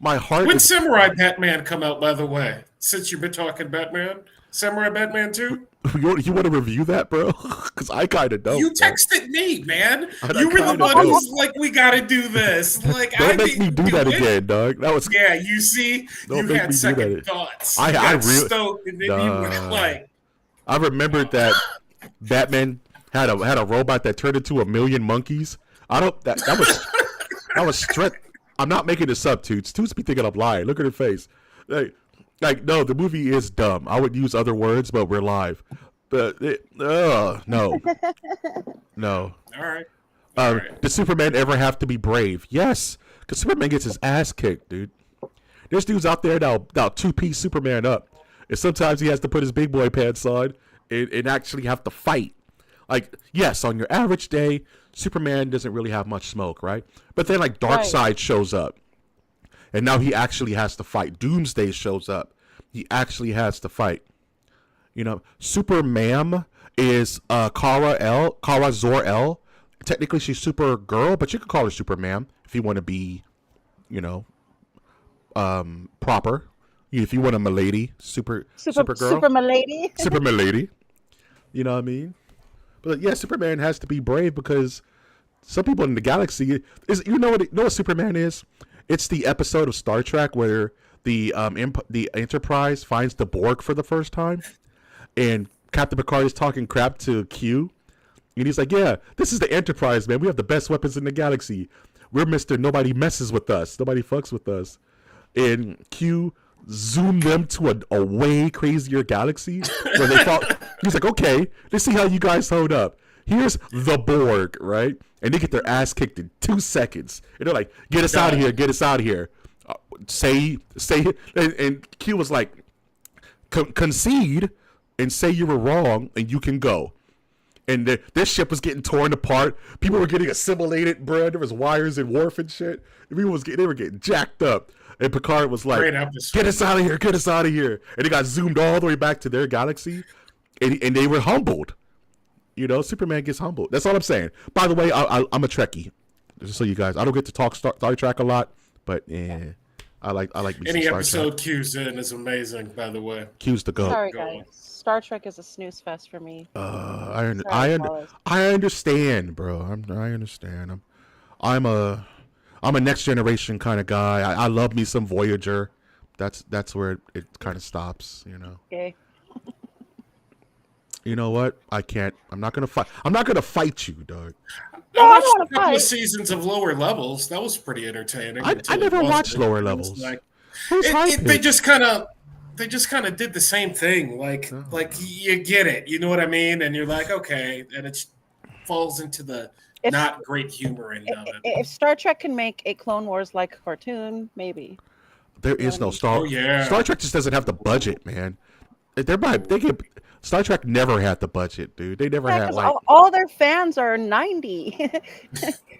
my heart. When is, Samurai Batman come out, by the way? Since you've been talking Batman, Samurai Batman 2? you want to review that, bro? Because I kind of don't. You texted me, man. I You were the kinda one don't. who's like, we got to do this. Like, Don't make me do that it. again, dog. That was. Yeah, you see, Don't you make me had do second that. thoughts. I You got really- stoked, and then you were like, I remembered that Batman had a robot that turned into a million monkeys. I don't. That was straight. I'm not making this up, Toots. Toots be thinking I'm lying. Look at her face. Like no, the movie is dumb. I would use other words, but we're live. But no. all right. Does Superman ever have to be brave? Yes, because Superman gets his ass kicked, dude. There's dudes out there that'll two-piece Superman up, and sometimes he has to put his big boy pants on and actually have to fight. Like, yes, on your average day, Superman doesn't really have much smoke, right? But then, like, Darkseid shows up, and now he actually has to fight. Doomsday shows up. He actually has to fight. You know, Superman is Kara Zor-El. Technically, she's Supergirl, but you could call her Superman if you want to be, you know, proper. If you want a milady, Supergirl, Super milady. Super milady. You know what I mean? But yeah, Superman has to be brave because some people in the galaxy is. You know what Superman is? It's the episode of Star Trek where the Enterprise finds the Borg for the first time, and Captain Picard is talking crap to Q, and he's like, "Yeah, this is the Enterprise, man. We have the best weapons in the galaxy. We're Mr. Nobody messes with us. Nobody fucks with us." And Q zoomed them to a way crazier galaxy where they thought he's like, "Okay, let's see how you guys hold up. Here's the Borg, right?" And they get their ass kicked in 2 seconds, and they're like, "Get us out of here! Get us out of here!" Say, and Q was like, concede. and say you were wrong, and you can go. And this ship was getting torn apart. People were getting assimilated, bro. There was wires and warp and shit. They were getting jacked up. And Picard was like, "Get us out of here! Get us out of here!" And they got zoomed all the way back to their galaxy, and they were humbled. You know, Superman gets humbled. That's all I'm saying. By the way, I'm a Trekkie. Just so you guys, I don't get to talk Star Trek a lot, but I like me Any some Star episode Trek. Q's in is amazing. By the way, Q's the goat. Sorry, guys. Star Trek is a snooze fest for me. I understand, bro. I understand. I'm a next generation kind of guy. I love me some Voyager. That's where it kind of stops, you know. Okay. You know what? I can't. I'm not gonna fight. I'm not gonna fight you, dog. No, I don't want a to couple fight. of seasons of Lower Levels. That was pretty entertaining. I never watched Lower Levels. They just kind of did the same thing. Like you get it. You know what I mean? And you're like, okay, and it falls into the not great humor end of it. If Star Trek can make a Clone Wars like cartoon, maybe. There is no Star. Oh, yeah. Star Trek just doesn't have the budget, man. Star Trek never had the budget, dude. They never had like all their fans are 90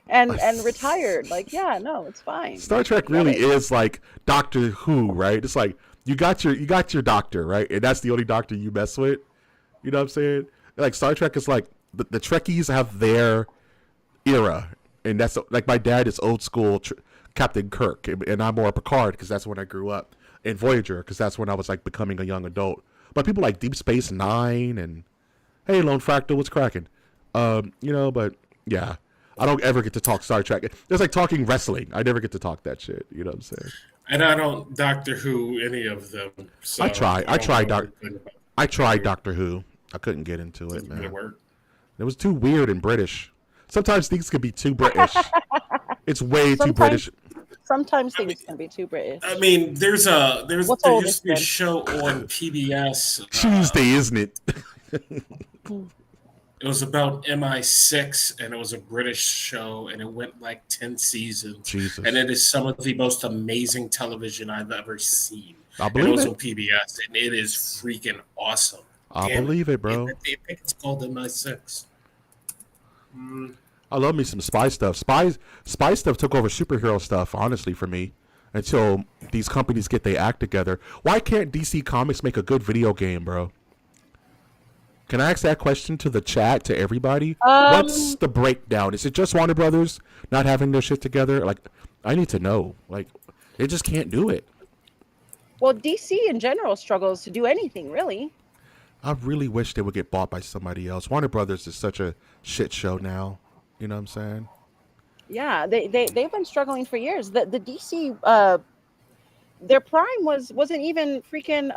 and retired. Like, yeah, no, it's fine. Star Trek really is like Doctor Who, right? It's like you got your doctor, right? And that's the only doctor you mess with. You know what I'm saying? Like Star Trek is like the Trekkies have their era, and that's like my dad is old school Captain Kirk, and I'm more Picard because that's when I grew up, and Voyager because that's when I was like becoming a young adult. But people like Deep Space Nine and hey, Lone Fractal, what's cracking? You know, but yeah, I don't ever get to talk Star Trek. It's like talking wrestling. I never get to talk that shit. You know what I'm saying? And I don't Doctor Who any of them. So I tried Doctor Who. I couldn't get into it, man. It was too weird and British. Sometimes things can be too British. It's way too British. Sometimes things can be too British. I mean, there used to be a show on PBS. Tuesday, isn't it? It was about MI6, and it was a British show, and it went like 10 seasons. Jesus. And it is some of the most amazing television I've ever seen. I believe it was it. on PBS, and it is freaking awesome. I believe it, bro. I think it's called MI6. I love me some spy stuff. Spy stuff took over superhero stuff, honestly, for me, until these companies get their act together. Why can't DC Comics make a good video game, bro? Can I ask that question to the chat, to everybody? What's the breakdown? Is it just Warner Brothers not having their shit together? Like, I need to know. Like, they just can't do it. Well, DC in general struggles to do anything, really. I really wish they would get bought by somebody else. Warner Brothers is such a shit show now. You know what I'm saying? Yeah, they've been struggling for years. The DC their prime wasn't even freaking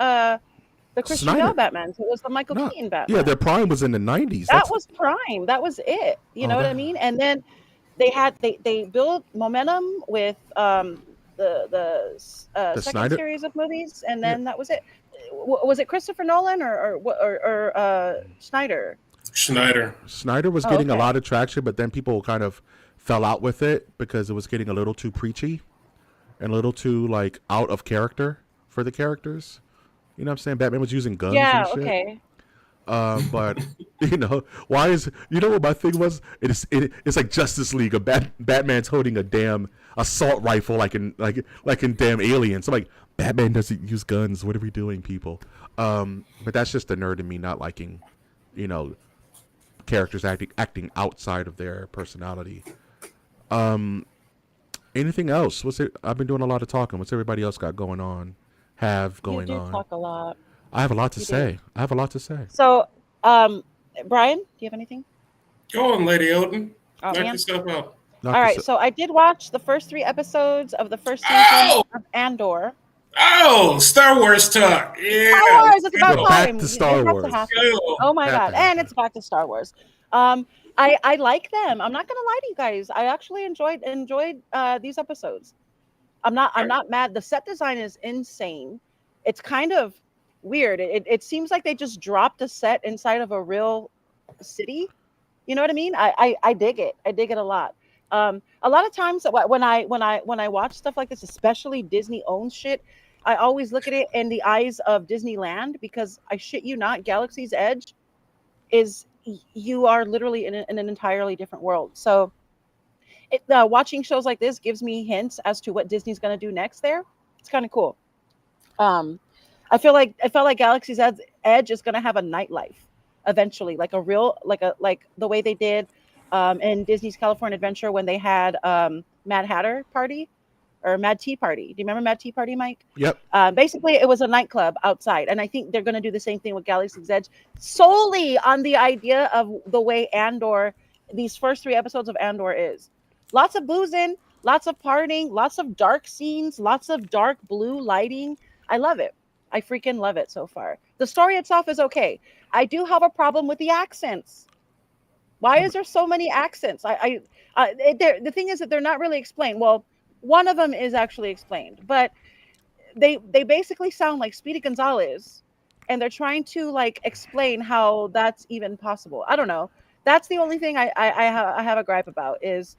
the Christian Bale Batman. So it was the Michael Keaton Batman. Yeah, their prime was in the 90s. That was prime. That was it. You know what I mean? And then they built momentum with the second Snyder series of movies, and then that was it. Was it Christopher Nolan or Snyder? Snyder was getting a lot of traction, but then people kind of fell out with it because it was getting a little too preachy and a little too like out of character for the characters. You know what I'm saying? Batman was using guns and shit. Okay. But you know, what my thing was? It's like Justice League. Batman's holding a damn assault rifle like in damn Aliens. I'm like, Batman doesn't use guns. What are we doing, people? But that's just the nerd in me not liking, you know, characters acting outside of their personality. Anything else? I've been doing a lot of talking. What's everybody else got going on? You do talk a lot. I have a lot to say. So, Brian, do you have anything? Go on, Lady Odin. Oh, Knock yourself out. All right. So I did watch the first 3 episodes of the first season of Andor. Oh, Star Wars talk. Yeah. Star Wars. It's about time. Back to Star Wars. Oh my God. And it's back to Star Wars. I like them. I'm not gonna lie to you guys. I actually enjoyed these episodes. I'm not mad. The set design is insane. It's kind of weird. It seems like they just dropped a set inside of a real city. You know what I mean? I dig it. I dig it a lot. A lot of times when I watch stuff like this, especially Disney owns shit, I always look at it in the eyes of Disneyland, because I shit you not, Galaxy's Edge is, you are literally in an entirely different world. So watching shows like this gives me hints as to what Disney's going to do next there. It's kind of cool. I felt like Galaxy's Edge is going to have a nightlife eventually, like a real, like the way they did in Disney's California Adventure when they had Mad Hatter Party or Mad Tea Party. Do you remember Mad Tea Party, Mike? Yep. Basically, it was a nightclub outside, and I think they're going to do the same thing with Galaxy's Edge, solely on the idea of the way Andor, these first 3 episodes of Andor is. Lots of boozing, lots of partying, lots of dark scenes, lots of dark blue lighting. I love it. I freaking love it so far. The story itself is okay. I do have a problem with the accents. Why is there so many accents? The thing is that they're not really explained. Well, one of them is actually explained, but they basically sound like Speedy Gonzalez, and they're trying to like explain how that's even possible. I don't know. That's the only thing I have a gripe about is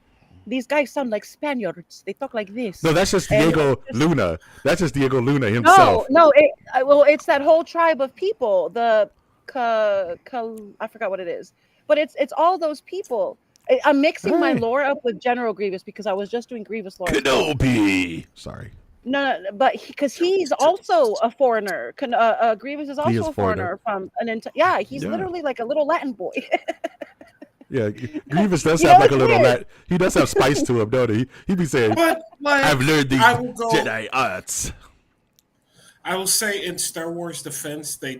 these guys sound like Spaniards. They talk like this. No, that's just Diego Luna. That's just Diego Luna himself. No. It's that whole tribe of people. The I forgot what it is, but it's all those people. I'm mixing my lore up with General Grievous because I was just doing Grievous lore. Kenobi. Sorry. No, but because he's also a foreigner. Grievous is also a foreigner from he's literally like a little Latin boy. Yeah, Grievous does have like a little he does have spice to him, don't he? He'd be saying, But like, I've learned these Jedi arts. I will say, in Star Wars defense, they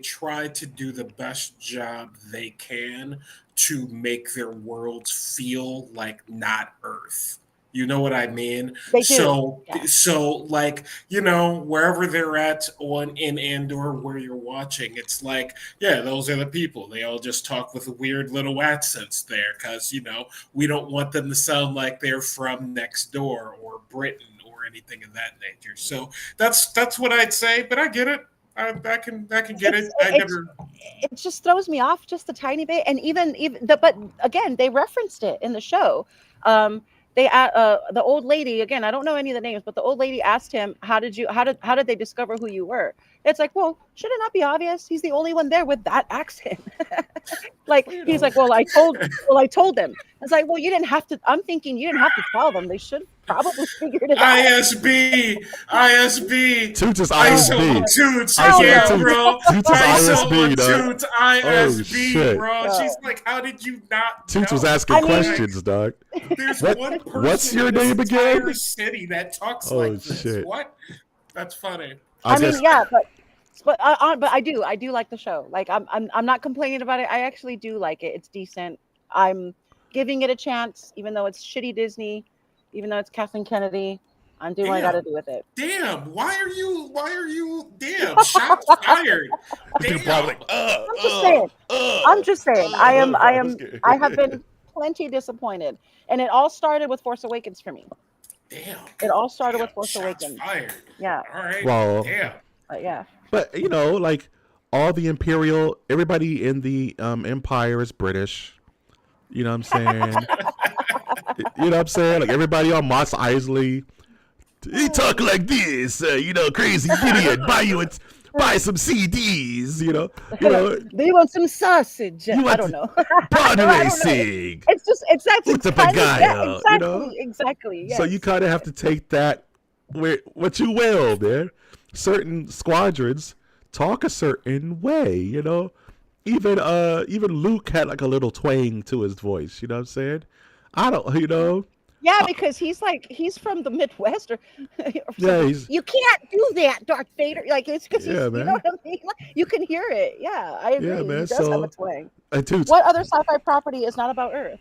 try to do the best job they can to make their worlds feel like not Earth. You know what I mean? They do. So like, wherever they're at in Andor where you're watching, it's like, yeah, those are the people. They all just talk with weird little accents there because, we don't want them to sound like they're from next door or Britain or anything of that nature. So that's what I'd say, but I get it. I can get it. It just throws me off just a tiny bit, and but again, they referenced it in the show. The old lady, again, I don't know any of the names, but the old lady asked him, how did they discover who you were? It's like, well, should it not be obvious? He's the only one there with that accent. Like, he's like, well, I told them. It's like, well, you didn't have to. I'm thinking you didn't have to tell them. They should probably figured it out. ISB. Toots is ISB. Toots, bro. Toots is ISB, dog. Toots, ISB, bro. Oh. She's like, how did you not Toots know? was asking questions, dog. There's one person what's your in this name again? entire city that talks like this. Shit. What? That's funny. But I do like the show. Like I'm not complaining about it. I actually do like it. It's decent. I'm giving it a chance, even though it's shitty Disney, even though it's Kathleen Kennedy. I'm doing what I got to do with it. Damn! Why are you? Damn! Shots fired. Damn. I'm just saying. I have been plenty disappointed, and it all started with Force Awakens for me. Damn. It all started with Force Awakens. Fired. Yeah. All right. Well, damn. Yeah. But like all the everybody in the Empire is British. You know what I'm saying? You know what I'm saying? Like everybody on Mos Eisley, he talk like this. Crazy idiot. Buy some CDs. Do you want some sausage? I don't know. Pod racing. It's that's exactly. Exactly. Yes. So you kind of have to take that what you will, man. Certain squadrons talk a certain way, Even Luke had like a little twang to his voice, you know what I'm saying? I don't, Yeah, because he's from the Midwest, or yeah, you can't do that, Darth Vader. Like it's because man. You know what I mean? Like, you can hear it. Yeah, I agree. Yeah, man. He does have a twang. Toots, what other sci-fi property is not about Earth?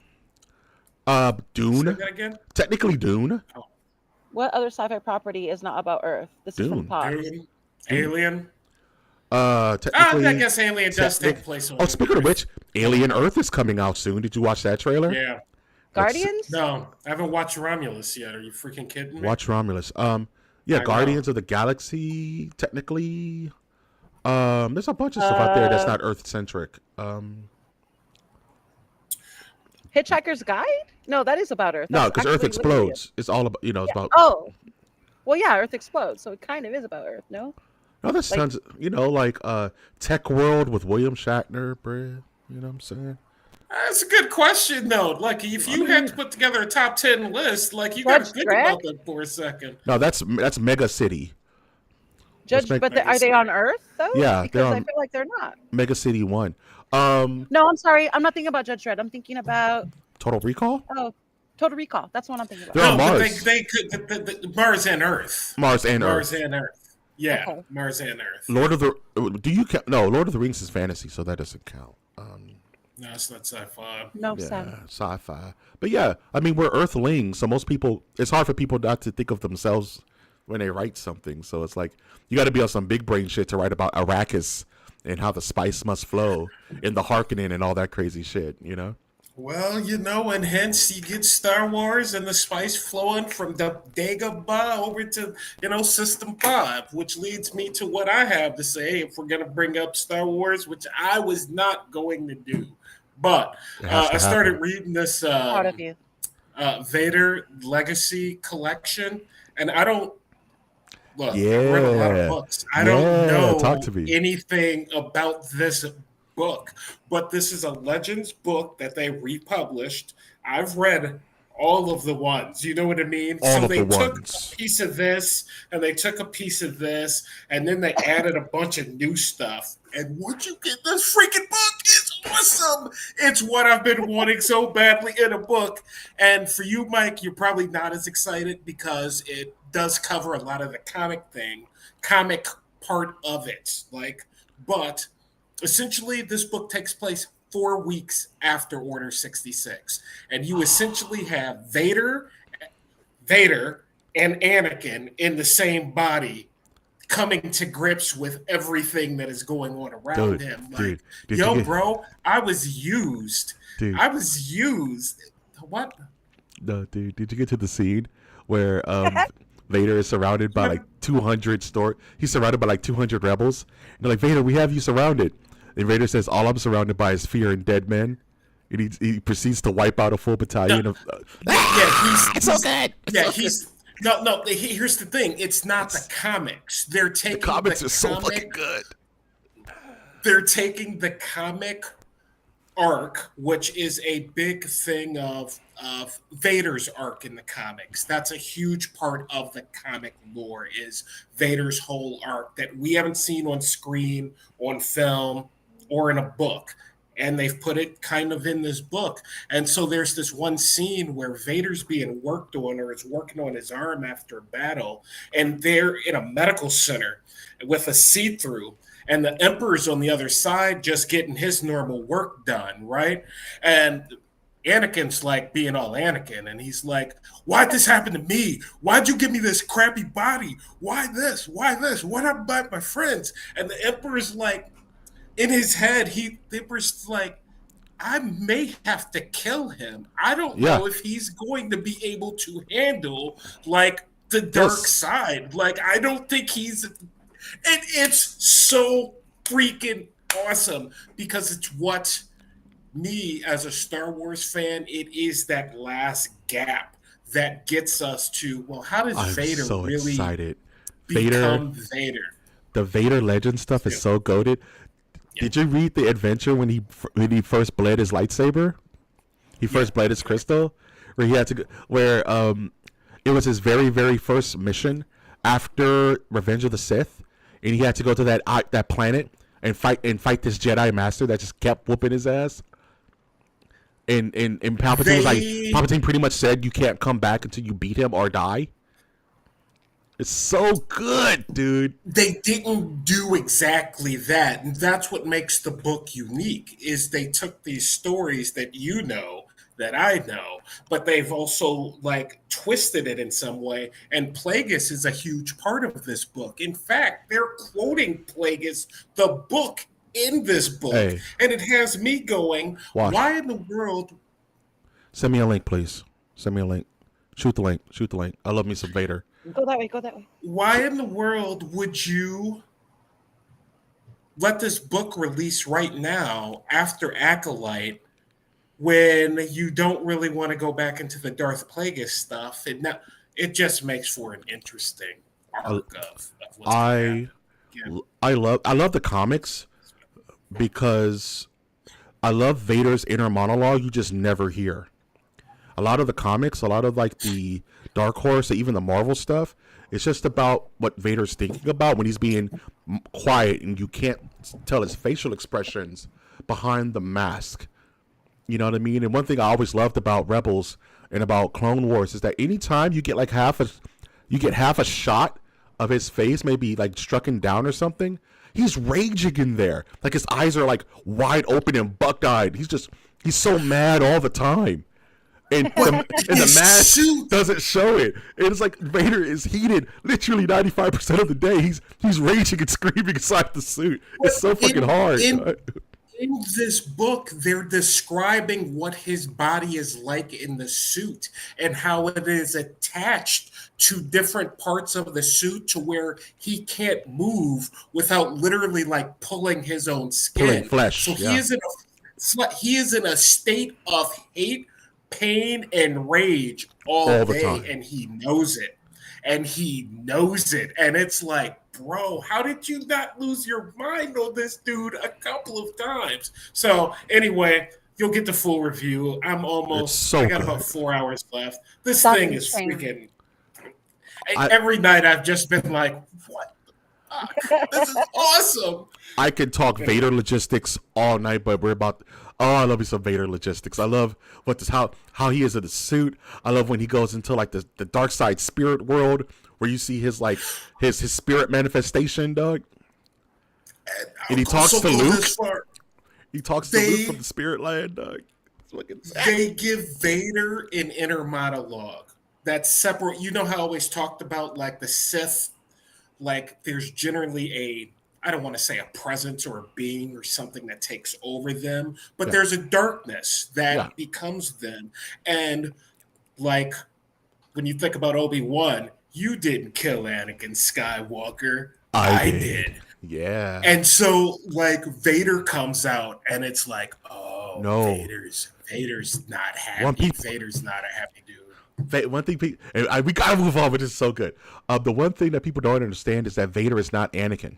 Dune. Say that again? Technically Dune. Oh. What other sci-fi property is not about Earth? This is from Pod. Dune. Alien. Technically, I guess Alien does take place on speaking of which, Alien Earth is coming out soon. Did you watch that trailer? Yeah. Guardians? No, I haven't watched Romulus yet. Are you freaking kidding me? Watch Romulus. Guardians of the Galaxy. Technically, there's a bunch of stuff out there that's not Earth centric. Hitchhiker's Guide? No, that is about Earth. No, That's because Earth actually explodes. It's all about it's about. Oh. Well, yeah, Earth explodes, so it kind of is about Earth, no? No, that Like, sounds, like Tech World with William Shatner, bruh. You know what I'm saying? That's a good question, though. Like, if I you had to mean, put together a top 10 list, like, you got to Judge think Dredd, about that for a second. no, that's Mega City. That's Judge, but are they on Earth though? yeah, they're Because I on feel like they're not. Mega City 1. Um, No, I'm sorry, I'm not thinking about Judge Dredd. I'm thinking about Total Recall. oh, Total Recall. That's what I'm thinking about. They're on No, but Mars, they could Mars and Earth. Mars and Mars Earth. and Earth. Yeah, Okay. Mars and Earth. Lord of the do you count? No, Lord of the Rings is fantasy, so that doesn't count. No, it's not sci-fi. No, Yeah, Sam. sci-fi. But yeah, I mean, we're Earthlings, so most people, it's hard for people not to think of themselves when they write something. So it's like you got to be on some big brain shit to write about Arrakis and how the spice must flow in the Harkonnen and all that crazy shit. You know? Well, and hence you get Star Wars and the spice flowing from the Dagobah over to, System 5, which leads me to what I have to say if we're going to bring up Star Wars, which I was not going to do. But It has to I started happen. reading this Proud of you. Vader Legacy collection, and I don't look. I've read a lot of Yeah, books. I don't yeah. Talk know to me. anything about this book, but this is a Legends book that they republished. I've read all of the ones. You know what I mean? All So of the they took ones. a piece of this and they took a piece of this and then they added a bunch of new stuff. And what you get this freaking book is awesome. It's what I've been wanting so badly in a book. And for you, Mike, you're probably not as excited because it does cover a lot of the comic part of it. But essentially, this book takes place 4 weeks after Order 66. And you essentially have Vader, and Anakin in the same body coming to grips with everything that is going on around Dude, him. dude, Like, did you yo, get, bro, I was used. dude? I was used. What? No, dude, did you get to the scene where Vader is surrounded by like 200 he's surrounded by like 200 rebels. And they're like, Vader, we have you surrounded. And Vader says, all I'm surrounded by is fear and dead men. And he proceeds to wipe out a full battalion of. It's so good. He's no. Here's the thing. It's not the comics. They're taking The comics the are so fucking good. They're taking the comic arc, which is a big thing of Vader's arc in the comics. That's a huge part of the comic lore is Vader's whole arc that we haven't seen on screen, on film, or in a book. And they've put it kind of in this book. And so there's this one scene where Vader's being worked on or is working on his arm after a battle. And they're in a medical center with a see-through and the Emperor's on the other side just getting his normal work done, right? And Anakin's like being all Anakin, and he's like, why'd this happen to me? Why'd you give me this crappy body? Why this? Why this? What about my friends? And the Emperor's like, in his head, the Emperor's like, I may have to kill him. I don't know if he's going to be able to handle like the dark side. Like, I don't think he's. And it's so freaking awesome because it's what me as a Star Wars fan, it is that last gap that gets us to, well, how does Vader so really excited. become Vader? The Vader legend stuff is so goated. Yeah. Did you read the adventure when he first bled his lightsaber? He first bled his crystal, where he had to where it was his very, very first mission after Revenge of the Sith. And he had to go to that planet and fight this Jedi Master that just kept whooping his ass. And Palpatine pretty much said you can't come back until you beat him or die. It's so good, dude. They didn't do exactly that, and that's what makes the book unique. Is they took these stories that that I know, but they've also like twisted it in some way. And Plagueis is a huge part of this book. In fact, they're quoting Plagueis, the book, in this book. Hey. And it has me going, why in the world? Send me a link, please. Send me a link. Shoot the link. I love me some Vader. Go that way. Why in the world would you let this book release right now after Acolyte when you don't really want to go back into the Darth Plagueis stuff? And now it just makes for an interesting arc of what's going to happen. I I love the comics because I love Vader's inner monologue you just never hear. A lot of the comics, a lot of like the Dark Horse, even the Marvel stuff, it's just about what Vader's thinking about when he's being quiet and you can't tell his facial expressions behind the mask. You know what I mean? And one thing I always loved about Rebels and about Clone Wars is that anytime you get like half a shot of his face, maybe like struck him down or something, he's raging in there. Like his eyes are like wide open and buck-eyed. He's so mad all the time. And the mask doesn't show it. And it's like Vader is heated literally 95% of the day. He's raging and screaming inside the suit. It's so fucking hard. In this book, they're describing what his body is like in the suit and how it is attached to different parts of the suit to where he can't move without literally like pulling his own skin. Pulling flesh. So he is in a state of hate, pain, and rage all the day, time. and he knows it. And it's like, bro, how did you not lose your mind on this dude a couple of times? So anyway, you'll get the full review. I got about 4 hours left. This thing is freaking. Every night I've just been like, what? This is awesome. I could talk Vader logistics all night, but I love me some Vader logistics. I love how he is in the suit. I love when he goes into like the dark side spirit world where you see his like his spirit manifestation, Doug. And he talks to Luke. He talks to Luke from the spirit land, Doug. They give Vader an inner monologue that's separate. You know how I always talked about like the Sith, like there's generally I don't want to say a presence or a being or something that takes over them, but there's a darkness that becomes them. And like when you think about Obi-Wan, you didn't kill Anakin Skywalker. I did. Yeah. And so like Vader comes out and it's like, oh, no. Vader's not happy. Vader's not a happy dude. One thing, we gotta move on, but it's so good. The one thing that people don't understand is that Vader is not Anakin.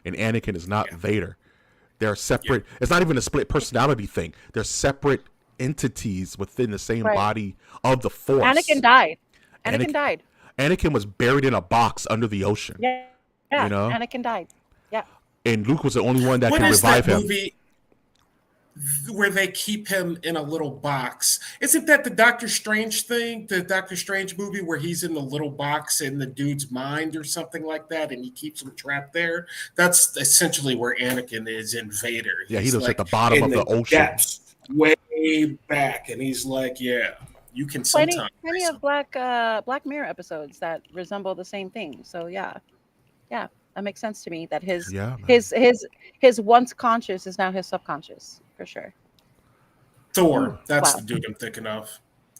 And Anakin is not Vader. They're separate. It's not even a split personality thing. They're separate entities within the same body of the Force. Anakin died. Anakin was buried in a box under the ocean. Yeah. You know? Anakin died. Yeah. And Luke was the only one that could revive him. Movie where they keep him in a little box? Isn't that the Doctor Strange thing? The Doctor Strange movie where he's in the little box in the dude's mind or something like that, and he keeps him trapped there? That's essentially where Anakin is in Vader. Yeah, he lives at the bottom of the ocean. Depths, way back, and he's like, yeah, you can sometimes. Plenty of Black Mirror episodes that resemble the same thing. So yeah, that makes sense to me. That his once conscious is now his subconscious for sure. Thor, that's the dude I'm thinking of.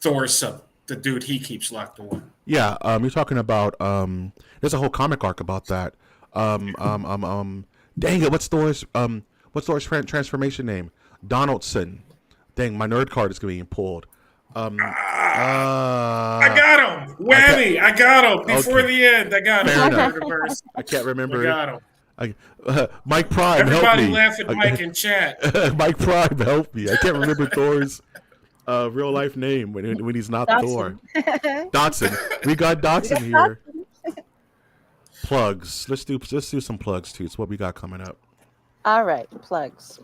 Thor's the dude he keeps locked away. Yeah, you're talking about there's a whole comic arc about that. Dang it, what's Thor's transformation name? Donaldson. Dang, my nerd card is getting pulled. I got him. Whammy. I got him before the end. I got him. I can't remember. I got him. Mike Prime, everybody help me. laugh at Mike in chat. Mike Prime, help me. I can't remember Thor's real life name when he's not Dotson. Thor. Dotson. We got Dotson here. Plugs. Let's do some plugs too. It's what we got coming up. All right, plugs.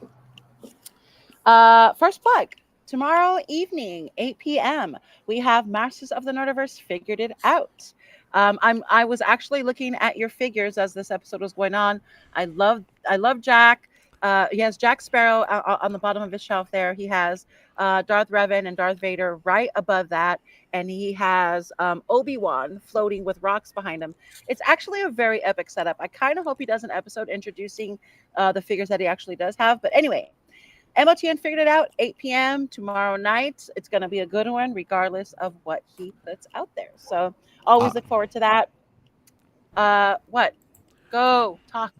First plug. Tomorrow evening, 8 p.m., we have Masters of the Nerdiverse Figured It Out. I was actually looking at your figures as this episode was going on. I love Jack. He has Jack Sparrow on the bottom of his shelf there. He has Darth Revan and Darth Vader right above that. And he has Obi-Wan floating with rocks behind him. It's actually a very epic setup. I kind of hope he does an episode introducing the figures that he actually does have. But anyway, MOTN Figured It Out, 8 p.m. tomorrow night. It's going to be a good one, regardless of what he puts out there. So always look forward to that. What? Go talk.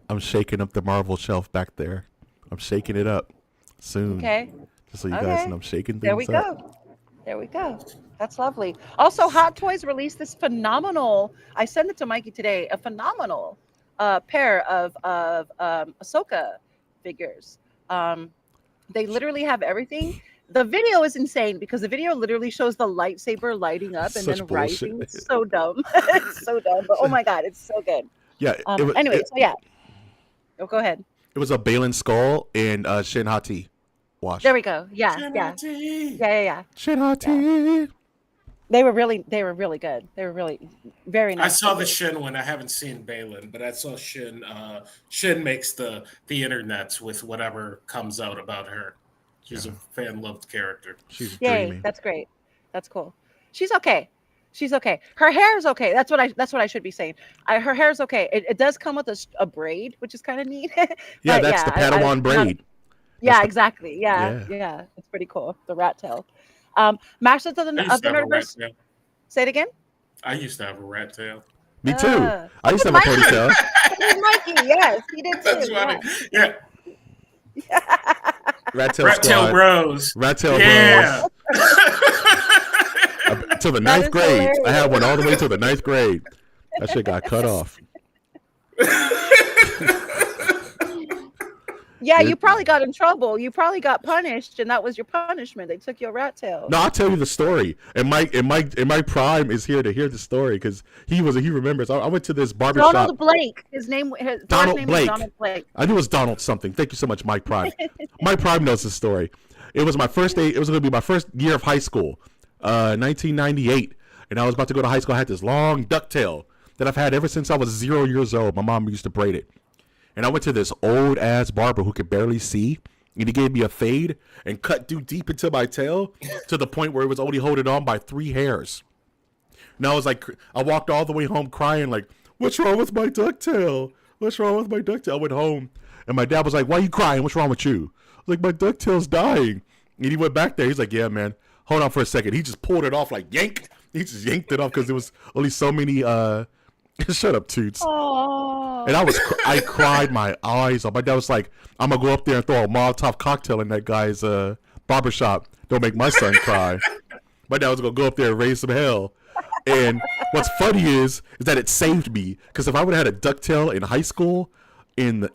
I'm shaking up the Marvel shelf back there. I'm shaking it up soon. Okay. Just so you guys know, I'm shaking things up. There we go. That's lovely. Also, Hot Toys released this phenomenal. I sent it to Mikey today. A phenomenal pair of Ahsoka figures. Um, they literally have everything. The video is insane because the video literally shows the lightsaber lighting up and Such then bullshit. rising. It's so dumb. It's so dumb. But oh my god, it's so good. Yeah, it was Anyway, so yeah. Oh, go ahead. it was a Balin skull and Shin Hati wash. There we go. Yeah, yeah, Penalty. yeah. Shin Hati. They were really good. They were really very I nice. saw the Shin one. I haven't seen Balin, but I saw Shin. Shin makes the internets with whatever comes out about her. She's a fan loved character. She's Yay, dreamy. that's great. That's cool. She's okay. She's okay. Her hair is okay. That's what I should be saying. Her hair is okay. It does come with a braid, which is kind of neat. Yeah, But that's the Padawan braid. Yeah, the- exactly. Yeah, Yeah. yeah. It's pretty cool. The rat tail. Masters of I the used to have a rat Nerdverse. tail. Say it again. I used to have a rat tail. Me too. Uh, I used to have a Mikey. ponytail. Mikey, yes, he did too. That's funny. Yeah, Rat tail rat tail squad. bros. Rat tail Yeah. bros. Till the That ninth is grade. I hilarious. had one all the way till the ninth grade. That shit got cut off. Yeah, You're- you probably got in trouble. You probably got punished, and that was your punishment. They took your rat tail. No, I'll tell you the story. And Mike Prime is here to hear the story because he remembers. I went to this barbershop. Donald Blake. His Donald last name Blake. is Donald Blake. I knew it was Donald something. Thank you so much, Mike Prime. Mike Prime knows the story. It was my first day. It was going to be my first year of high school, 1998, and I was about to go to high school. I had this long ducktail that I've had ever since I was 0 years old. My mom used to braid it, and I went to this old ass barber who could barely see, and he gave me a fade and cut deep into my tail to the point where it was only holding on by 3 hairs. And I was like, I walked all the way home crying, like, what's wrong with my ducktail? What's wrong with my ducktail? I went home, and my dad was like, why are you crying? What's wrong with you? I was like, my ducktail's dying. And he went back there. He's like, yeah, man, hold on for a second. He just pulled it off, like, yank. He just yanked it off because there was only so many, shut up, Toots. Oh. And I cried my eyes off. My dad was like, I'm going to go up there and throw a Molotov cocktail in that guy's barbershop. Don't make my son cry. My dad was going to go up there and raise some hell. And what's funny is that it saved me, because if I would have had a ducktail in high school in the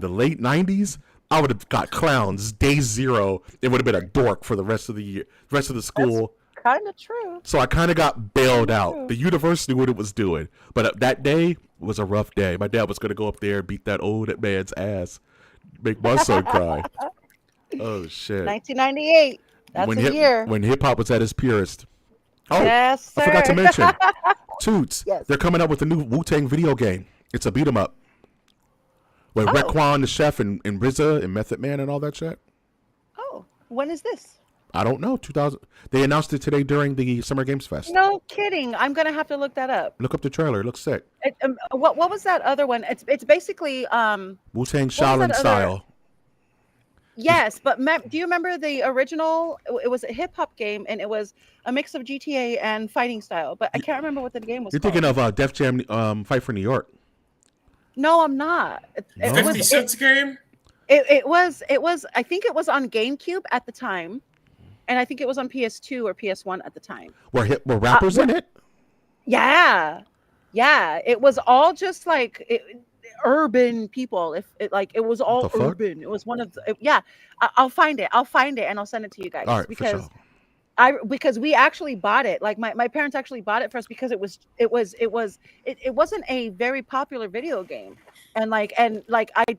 late 90s, I would have got clowns day 0. It would have been a dork for the rest of the year, the rest of the school. Kind of true. So I kind of got bailed True. out. The university knew what it was doing, but that day was a rough day. My dad was gonna go up there and beat that old man's ass, make my son cry. Oh shit! 1998. That's when a year. when hip hop was at its purest. Oh, Yes, sir. I forgot to mention, Toots. Yes. They're coming up with a new Wu-Tang video game. It's a beat 'em up with Oh. Raekwon the Chef and RZA and Method Man and all that shit. Oh, when is this? I don't know. 2000. They announced it today during the Summer Games Fest. No kidding. I'm gonna have to look that up. Look up the trailer. It looks sick. What was that other one? It's basically Wu-Tang that Shaolin other- style. yes, but do you remember the original? It was a hip hop game, and it was a mix of GTA and fighting style. But I can't remember what the game was. You're called. thinking of Def Jam Fight for New York. No, I'm not. No? 50 cents game? It was. I think it was on GameCube at the time, and I think it was on PS2 or PS1 at the time. Were rappers in it? Yeah, it was all just like urban people. It was all the fuck? urban. It was one of the, yeah. I'll find it, and I'll send it to you guys. All right, for because sure. because we actually bought it. Like my parents actually bought it for us because it wasn't a very popular video game, and I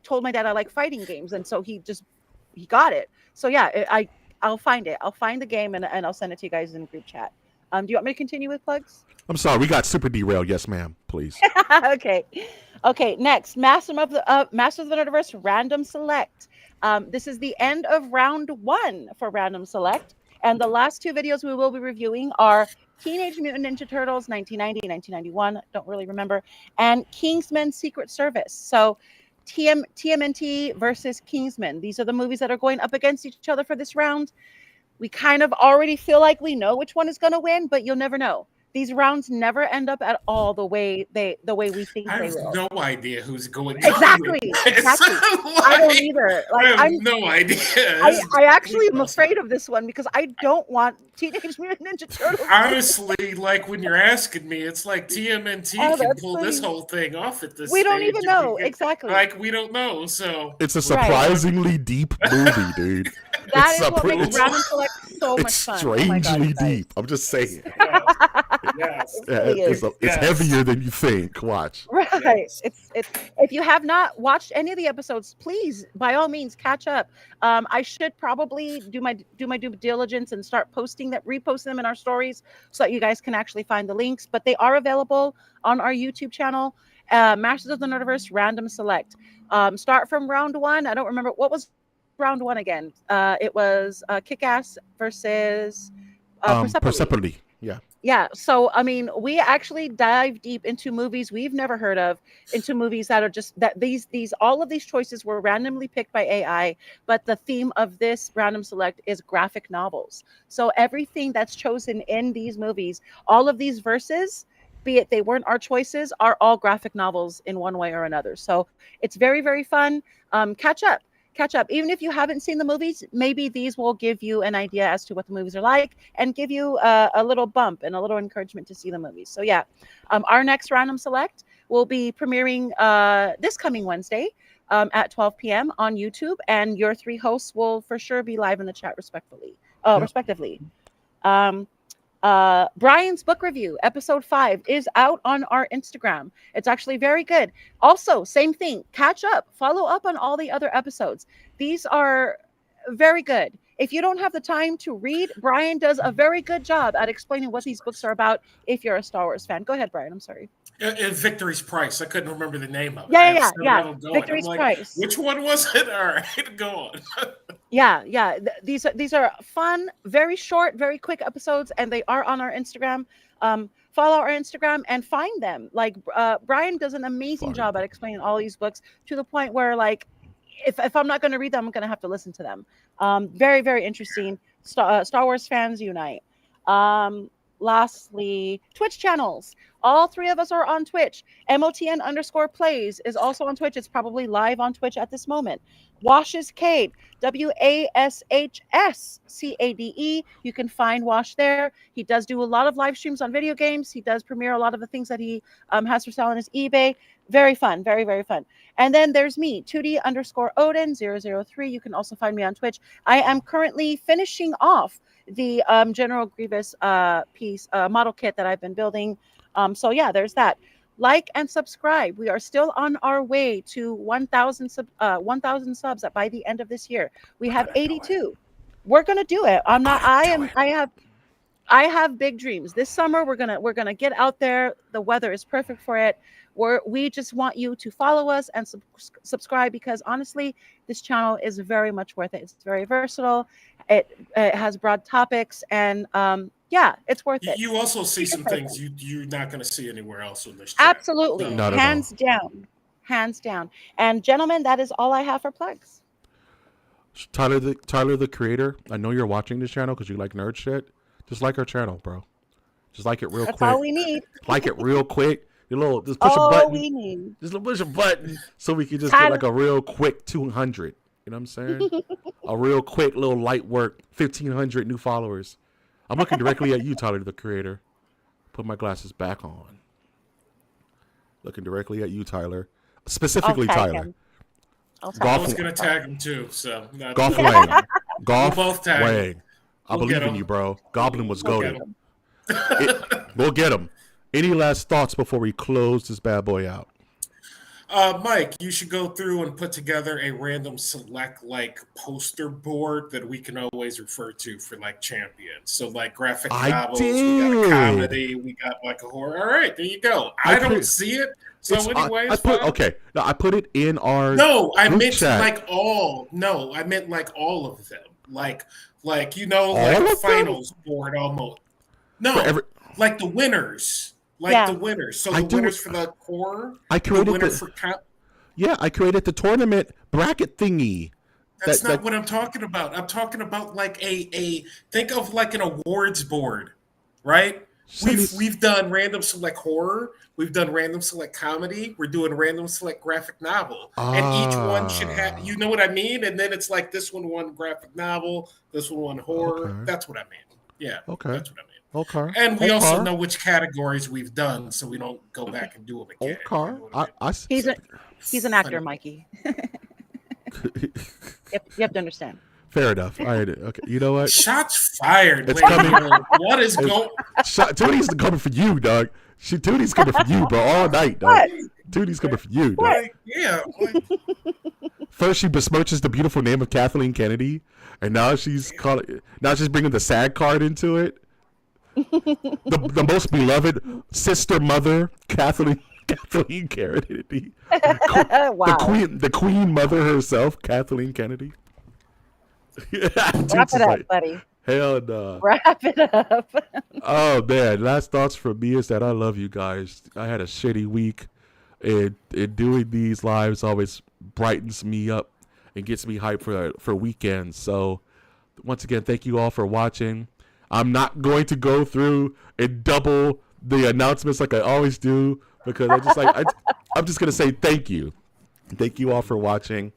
told my dad I like fighting games, and so he got it. So yeah, I'll find it. I'll find the game and I'll send it to you guys in group chat. Do you want me to continue with plugs? I'm sorry, we got super derailed. Yes, ma'am. Please. Okay. Next, Masters of the Universe Random Select. This is the end of round 1 for Random Select, and the last 2 videos we will be reviewing are Teenage Mutant Ninja Turtles 1990, 1991. Don't really remember, and Kingsman: Secret Service. So, TMNT versus Kingsman. These are the movies that are going up against each other for this round. We kind of already feel like we know which one is going to win, but you'll never know. these rounds never end up at all the way we think I they have will. no idea who's going to Exactly. win this. I don't either. I Like, have no idea. I actually am afraid of this one because I don't want Teenage Mutant Ninja Turtles. Honestly, like when you're asking me, it's like TMNT Oh, can that's pull this funny. whole thing off at this We stage. don't even know. Exactly. Like we don't know. So It's a surprisingly deep movie, dude. That It's is what makes it's- Random Select so much It's fun. Oh my God, strangely you guys. deep. I'm just saying. yes. Yeah, really it's, is. it's heavier than you think. Watch. Right. Yes. It's if you have not watched any of the episodes, please by all means catch up. I should probably do my due diligence and start repost them in our stories so that you guys can actually find the links. But they are available on our YouTube channel, Masters of the Nerdiverse Random Select. Start from round 1. I don't remember what was round 1 again. It was Kick-Ass versus Persepolis. Yeah. Yeah, so I mean, we actually dive deep into movies we've never heard of, into movies that are just that these all of these choices were randomly picked by AI, but the theme of this random select is graphic novels. So everything that's chosen in these movies, all of these verses, be it they weren't our choices, are all graphic novels in one way or another. So it's very, very fun. Catch up. Even if you haven't seen the movies, maybe these will give you an idea as to what the movies are like and give you a little bump and a little encouragement to see the movies. So yeah, our next random select will be premiering this coming Wednesday at 12 p.m. on YouTube, and your 3 hosts will for sure be live in the chat respectively. Brian's book review, episode 5, is out on our Instagram. It's actually very good. Also, same thing, catch up, follow up on all the other episodes. These are very good. If you don't have the time to read, Brian does a very good job at explaining what these books are about if you're a Star Wars fan. Go ahead, Brian. I'm sorry. Victory's Price. I couldn't remember the name of it. Yeah. Victory's Price. Which one was it? All right, go on. Yeah. These are fun, very short, very quick episodes, and they are on our Instagram. Follow our Instagram and find them. Like Brian does an amazing job at explaining all these books to the point where, like, if I'm not going to read them, I'm going to have to listen to them. Very, very interesting. Star Wars fans unite. Lastly, Twitch channels. All 3 of us are on Twitch. MOTN_plays is also on Twitch. It's probably live on Twitch at this moment. Wash's Cade, WASHSCADE. You can find Wash there. He does do a lot of live streams on video games. He does premiere a lot of the things that he has for sale on his eBay. Very fun, very, very fun. And then there's me, 2D_Odin003. You can also find me on Twitch. I am currently finishing off the General Grievous piece model kit that I've been building. So yeah, there's that. Like and subscribe. We are still on our way to 1,000 subs by the end of this year. We have 82. We're gonna do it. I have big dreams. This summer we're gonna get out there. The weather is perfect for it. We just want you to follow us and subscribe, because honestly, this channel is very much worth it. It's very versatile. It has broad topics, and yeah, it's worth it. You also see some things you're not going to see anywhere else on this channel. Absolutely, hands down. And gentlemen, that is all I have for plugs. Tyler the creator, I know you're watching this channel because you like nerd shit. Just like our channel, bro. Just like it real quick. That's all we need. Like it real quick. Just push a button. We need. Just push a button so we can just get like a real quick 200. You know what I'm saying? A real quick little light work, 1,500 new followers. I'm looking directly at you, Tyler the creator. Put my glasses back on. Looking directly at you, Tyler. Specifically, Tyler. I was going to tag him too. So Golf Wang. Golf we'll both tag Wang. him. I believe in you, bro. Goblin was goated. We'll get him. Any last thoughts before we close this bad boy out? Mike, you should go through and put together a random select like poster board that we can always refer to for like champions. So like graphic novels, we got a comedy, we got like a horror. All right, there you go. I don't see it. So anyway, I put it in our I meant chat. like all. No, I meant like all of them. Like you know, like a finals board almost. No, like the winners. The winners. So the winners for the core. I created I created the tournament bracket thingy. That's not what I'm talking about. I'm talking about like a think of like an awards board, right? We've done random select horror. We've done random select comedy. We're doing random select graphic novel, and each one should have. You know what I mean? And then it's like this one won graphic novel, this one won horror. Okay. That's what I mean. Yeah. Okay. That's what I mean. Okay. And we also Okay. know which categories we've done, so we don't go back and do them again. Okay. You know what I mean? He's an actor, Mikey. You have to understand. Fair enough. All right. Okay. You know what? Shots fired. It's ladies and coming. gentlemen. What is going? Tootie's coming for you, dog. Tootie's coming for you, bro. All night, dog. What? Tootie's coming for you, dog. Like, yeah. Like, First, she besmirches the beautiful name of Kathleen Kennedy, and now she's bringing the SAG card into it. The most beloved sister mother, Kathleen Kennedy. Wow. The queen mother herself, Kathleen Kennedy. Wrap it up, buddy. Hell no. Wrap it up. Oh man, last thoughts from me is that I love you guys. I had a shitty week, and doing these lives always brightens me up and gets me hyped for weekends. So once again, thank you all for watching. I'm not going to go through and double the announcements like I always do, because I'm just gonna say thank you. Thank you all for watching.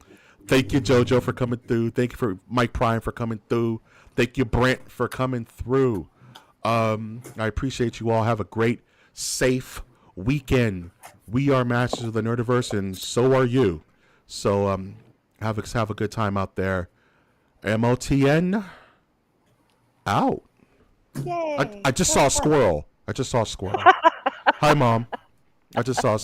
Thank you, JoJo, for coming through. Thank you for Mike Prime for coming through. Thank you, Brent, for coming through. I appreciate you all. Have a great, safe weekend. We are masters of the Nerdiverse, and so are you. So have a good time out there. MOTN out. Yay. I just saw a squirrel. Hi, Mom. I just saw a